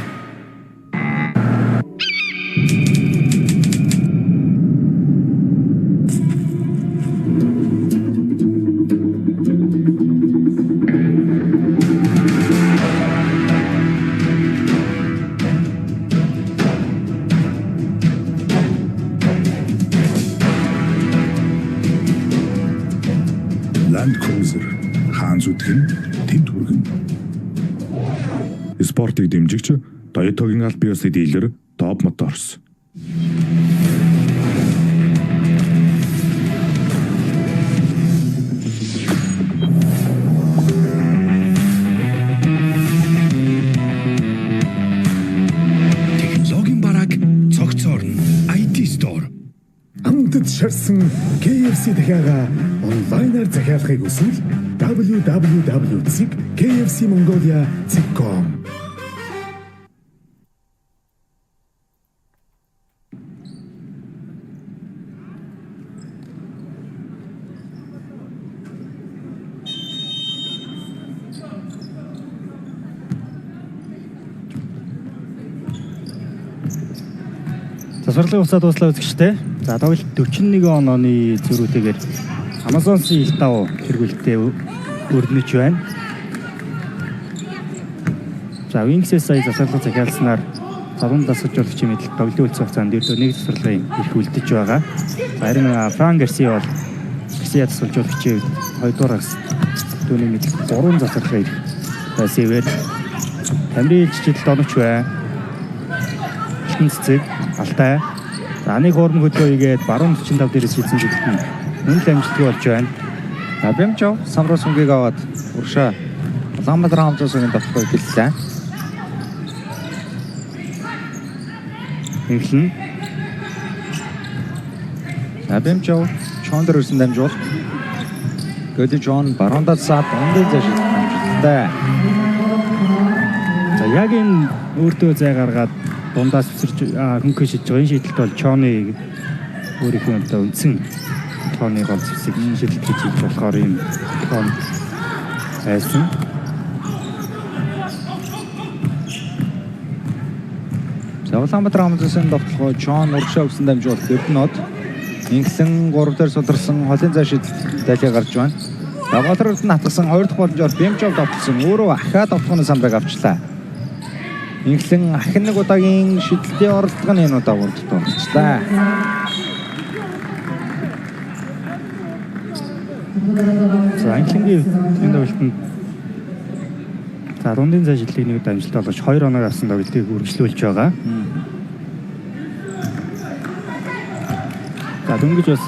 Land Cruiser хаан зүтгэн тэнд хүргэн. Спортыг дэмжигч Toyota-гийн аль биесны дилер Top Motors. болсон KFC дахиагаа онлайнаар захиалахыг хүсвэл www.kfcmongolia.com Засварлын усаа дуслаа үзэгчтэй. За тоглолт 41 онооны зөрүүтэйгээр Amazon-сын Илтав тэргүүлтээ өрнөж байна. За Wings-ээс сая засварлага захиалснаар таван дасгалжуулагчийн мэдл тоглолтын үлцэх хугацаанд ердөө нэг засварлагын ирэх үлдэж байгаа. Харин Фран Гарсиа бол Гарсиа дасгалжуулагчийн хоёрдугаар дүүний мэдл 3 засварлага ирэх. Тэсвэр Тамирын жижигдэлд оногч бай. Цэцэг Алтай. За нэг хоорн хөдөлгөөн игээд баруун 45 дээрээс хийсэн зүйлт нь үнэл амжилтгүй болж байна. Бэмжов самруу сүнгийг аваад уршаа Улаанбаатар хамтлагийн давталгаа эхэллээ. Эхлэн Бэмжов чондор өрсөн дамжуул. Гэтэл Джон баруундаа саад ондын заш амжилттай. за яг энэ өөртөө зай гаргаад дундаас өсөрч хөнгөн шидэж байгаа энэ шийдэлт бол Чоны өөрийнхөө одоо үндсэн тооны гол зэвсэг шийдэлт гэж хэлж болохоор юм тоон байсан. За Улаанбаатар хамтлагийн давталгаа Джон уршаа өсөн дамжуул Эрдэнэт инглэн 3 дээр сударсан холын зай шийдэлт дайлыг гарч байна. Даваатарт натгсан 2 дахь боломжоор Бэмжов давталсан өөрөө ахаад давтахны самбайг авчлаа. Инглэн ахин нэг удаагийн шидэлтийн оролцоо нь энэ удаа урдд оролцлаа. За англигийн энэ тоглолтод за рундын зай шидлийг нэг удаа амжилттай болгож 2 оноо авсан тоглолтыг үргэлжлүүлж байгаа. За дөнгөж бас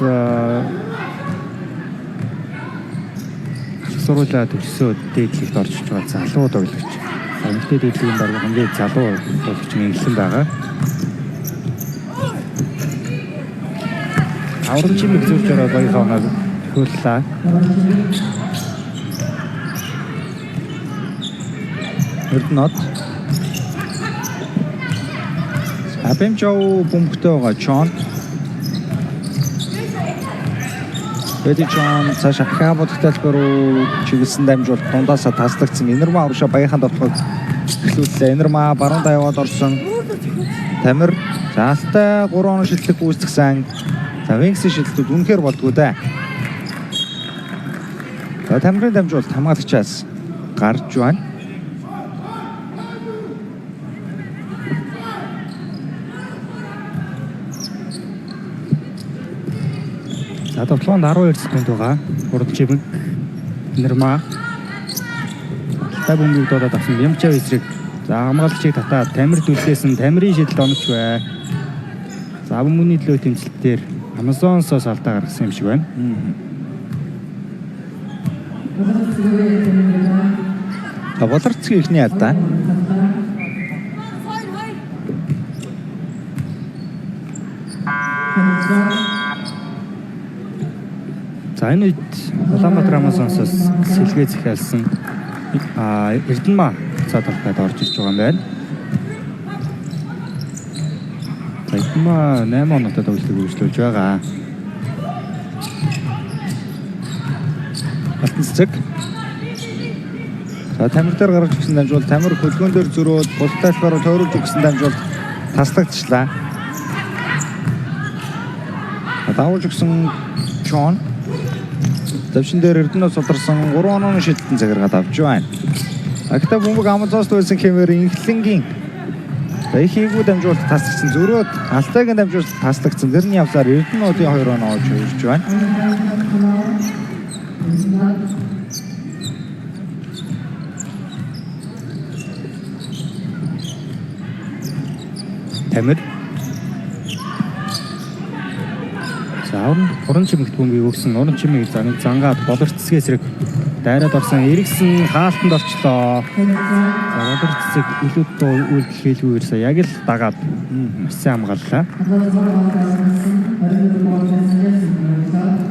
сурвалжаа төгсөө дээдлэгт орж байгаа залуу тоглогч. Эмэгтэй дээдлийн баг хамгийн залуу тоглогч нэглэн байгаа. Аврал чимэг зурж байгаа багийнхаа оноо хөөрлөө. Эрдэнэт Бэмжов бөмбөгтэй байгаа Джон. Гэтэл Джон цааш ахаа бодогтолбор руу чиглэсэн дамжуулт дундаасаа таслагдсан. Энэрмаа уршаа багийнхаа давтахыг эхлүүллээ. Энэрмаа баруун даваад орсон. Тамир заалтай 3 оноо шидлэг гүйцэтгсэн. За Wings-ийн шидлэлтүүд үнэхээр болдгоо дээ. За Тамирын дамжуулт хамгаалагчаас гарч байна. За тоглоонд 12 секунд байгаа. Хурд чимэг Нэрмаа та бөмбөг дуудаад авсан Ямчаа эсрэг. За хамгаалагчийг татаад Тамир дүлдээсэн Тамирын шидэлд оногч бай. За өмнөний төлөө тэмцэлтээр Amazon-соос алдаа гаргасан юм шиг байна. За болорцгийн ихний алдаа. За энэ үед Улаанбаатар Amazon-соос сэлгээ захиалсан Эрдэнэмаа цаа талхайд орж ирж байгаа юм байна. За Эрдэнэмаа 8 оноотой тоглолтыг үргэлжлүүлж байгаа. Алтан цэцэг. За Тамир дээр гарч ирсэн дамжуул Тамир хөлгөөн дээр зөрөөд бултайлбараа тойруулж өгсөн дамжуул таслагдчихлаа. Давуулж өгсөн Джон Төвшин дээр Эрдэнэт сударсан 3 онооны шидэлтэн цагааргаад авч байна. Агта бөмбөг Amazon-ст байсан хэмээр инхлэнгийн ихийгүү дамжуулт таслагдсан зөрөөд Алтайгийн дамжуулт таслагдсан. Тэрний явсаар Эрдэнэтийн 2 оноо олж ирж байна. Тамир уран чимэгт бөмбөгийг өгсөн. Уран чимэг заныг зангаад болорцгийн эсрэг дайраад орсон. Эргэсэн хаалтанд орчлоо. За болорцыг илүүдтэй үйлдэл хийлгүүгээр сая яг л дагаад сайн хамгааллаа.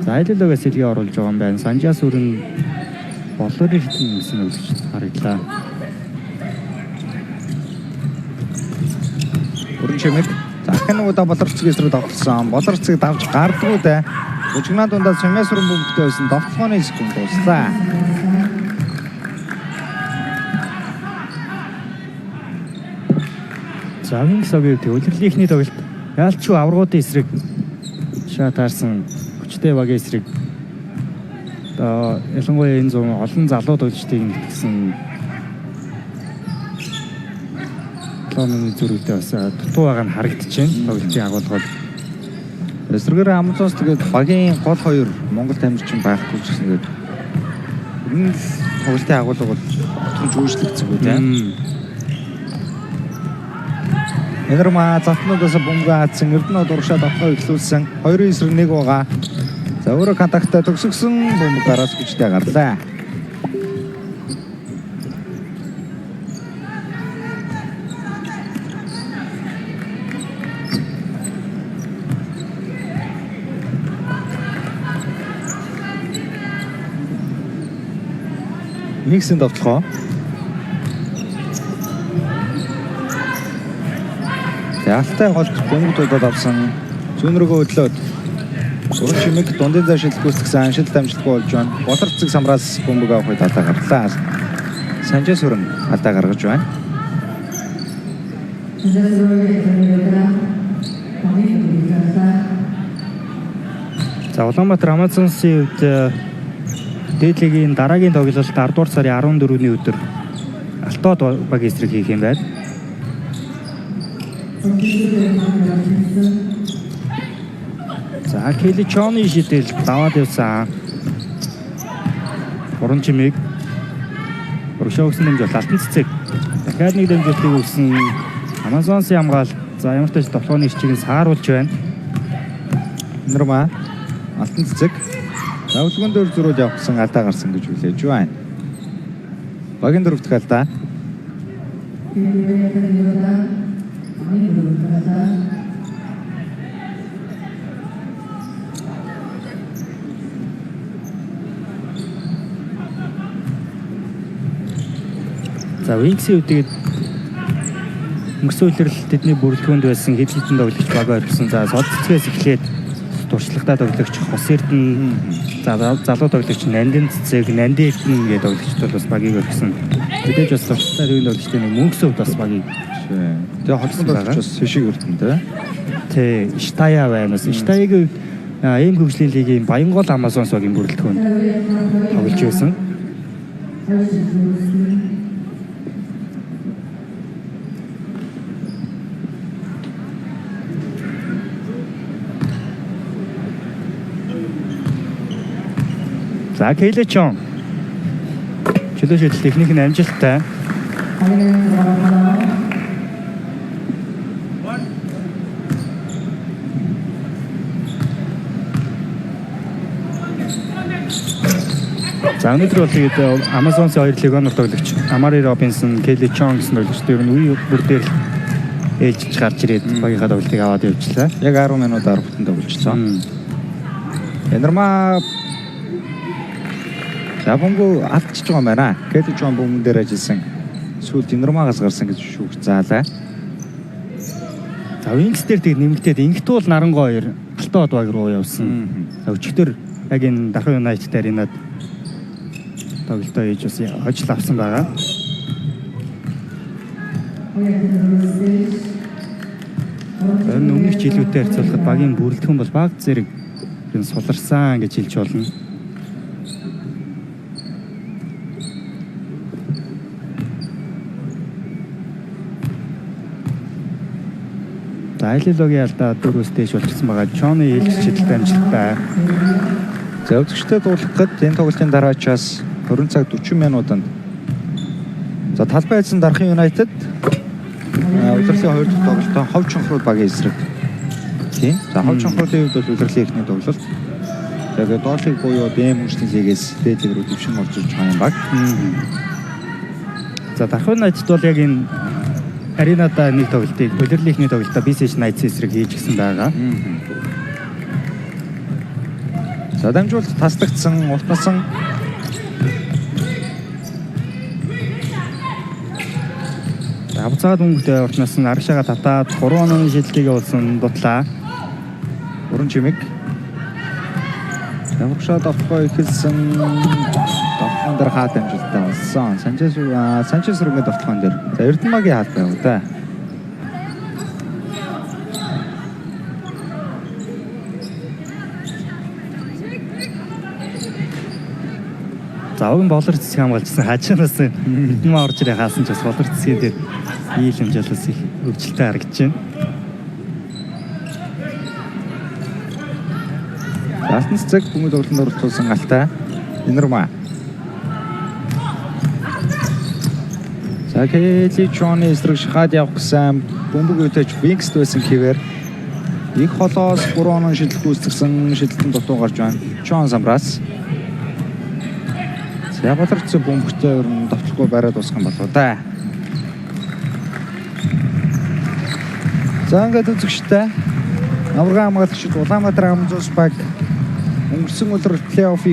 За айлуулгаас сэлгээ оруулж байгаа юм байна. Санжаас өрн болоорын хитэн юмсан үлгэж харагдлаа. Өрн чимэг. За ахын удаа болорцгээс рүү давталсан. Болорцгийг давж гардгуу дээ. Бүжигнаа дундаа Сумяс өрн бөмбөгтэй байсан. Довтлооны секунд дуслаа. За Вингсогийн төвлөрлийнхний тоглолт яалчгүй аврагуудын эсрэг шатаарсан хүчтэй багийн эсрэг ялангуяа энэ зүүн олон залуу тоглогчдыг нэгтгэсэн тооны зүрхтэй бас дутуу байгаа нь харагдчихээн тоглолтын агуулгад. Эсрэгээр Амазонс тэгээд багийн гол хоёр Монгол тамирчин байхгүй ч гэсэн тэгээд энэ тоглолтын агуулга бол отхон жүүжлэгцэг үү тийм. Энэрмаа затнуудаас бөмбөг хаацсан Эрдэнэ дуршаад авахаа эхлүүлсэн 2-9-1 байгаа. За өөрөө контакттай төгсгсөн бөмбөг гараас хүчтэй гарлаа. Никсэн довтлохоо. Ялтай голд бөмбөгдүүд авсан зүүн рүүгээ хөдлөөд уран чимэг дундын зашил гүйцэтгсэн аншил дамжлаггүй болж байна. Болорцог самраас бөмбөг авахыг алдаа гарлаа. Санжаас өрн алдаа гаргаж байна. За Улаанбаатар Амазонсын хувьд дээдлэгийн дараагийн тоглолт 10 дугаар сарын 14-ний өдөр Алтод багийн эсрэг хийх юм байна. За Келли Чоны шидэл даваад явсан. Уран чимэг өршөө өгсөн дэмжлэл алтан цэцэг дахиад нэг дэмжлэлийг өгсөн Амазонсын хамгаалалт. За ямар ч тач тоглооны ирчийг сааруулж байна. Энэрмаа алтан цэцэг давлгын дөр зөрүүл явсан алдаа гарсан гэж хүлээж байна. Багийн дөрөвт алдаа. За Винксийн үеийг өнгөрсөн үеэрлэл тэдний бүрэлдэхүүнд байсан хэд хэдэн тоглогч баг орхисон. За сод цэцгээс эхлээд туршлагатай тоглогч Хос Эрдэнэ, за залуу тоглогч Нандин цэцэг, Нанди Эрдэнэ гэдэг тоглогчд бол бас багийг орхисон. Мэдээж бас туршлагатай үеийн тоглогчдын мөнгөсөв бас багийг. Тэгээ холбоонд болж бас Сэшиг Эрдэнэ тий. Тэ Штая байна. Штаягийн ийм хөгжлийн лигийн Баянгол Амазонс багийн бүрэлдэхүүнд тоглож байсан. За Келечон чөлөө шийдэл техник нь амжилттай. За өнөөдөр бол тэгээд Амазонсын хоёр легионер тоглогч Амари Робинсон, Келечон гэсэн тоглогчд ер нь үе бүр дээр ээлжиж гарч ирээд багийнхаа тоглолтыг аваад явуулчлаа. Яг 10 минутаар бүтэн тоглолцсон. Энэрмаа Жапонгоо алдчихж байгаа юм байна. Келечон бөмбөн дээр ажилласан. Сүүлд Энэрмаагаас гарсан гэж шүүх заалаа. За Винкс дээр тэгээд нэмэгдээд Ингтуул Нарангоо хоёр Алтод баг руу явсан. За өчигдөр яг энэ Дахин Юнайтед аренад тоглолтоо хийж бас ажил авсан байгаа. Энэ өмнөх жилүүтэй харьцуулахад багийн бүрэлдэхүүн бол баг зэрэг суларсан гэж хэлж болно. Айлилогийн алдаа 4-өөс дээш болчихсон байгаа. Чоны хэлж чидэлтэй амжилттай. За өвчтэй дуулахад энэ тоглолтын дараачаас 20 цаг 40 минутанд за талбай эзэн Дархан Юнайтед удирдлын хоёр дахь тоглолтоо Хов Чонхрууд багийн эсрэг. Тийм. За Хов Чонхруудын хувьд бол удирдлын эхний тоглолт. Тэгээд доотлыг буюу дэм хөгжлийн лигээс дээдлэг рүү дэвшин орж ирж байгаа юм баг. За Дархан Юнайтед бол яг энэ аренада нэг тоглолтыг удирдлынхний тоглолтоо BCH Knights эсрэг хийж гисэн байгаа. За дамжуулалт таслагдсан, ултнасан. Авцаад өнгөтэй уртнаас нь Аргашаага татаад 3 онооны шилжилтийг явуулсан дутлаа. Уран чимэг. Аврагшаад авахгүй ихэлсэн давтхан дээр хаа дамжуулалтаа болсон. Санчес рүүгээ давтхан дээр. За Эрдэнэбагийн хаалт байв да. Завгийн болор цэцэг хамгаалжсэн хажуунаас Эрдэнэ орж ирээ хаасан ч бас болор цэцгийн дээр ий хэмжээлээс их хөгжилтэй харагдаж байна. Алтан цэцэг бүмэл уралданд оролцуулсан алтай. Инэрма. За Келли Чоны эсрэг шахаад явах гэсэн бөмбөг өтөж Винкс байсан хэвээр их холоос 3 оноо шилдэг үүсгэсэн шилдэлтэн дутуу гарч байна. Чон самраас. За болорцоо бөмбөгтэй өрн давтлахгүй бариад усган болов да. За ингээд үзэгчтэй. Аврагын хамгаалагчид Улаанбаатар Амзуус баг өнгөрсөн өдөр плей-офф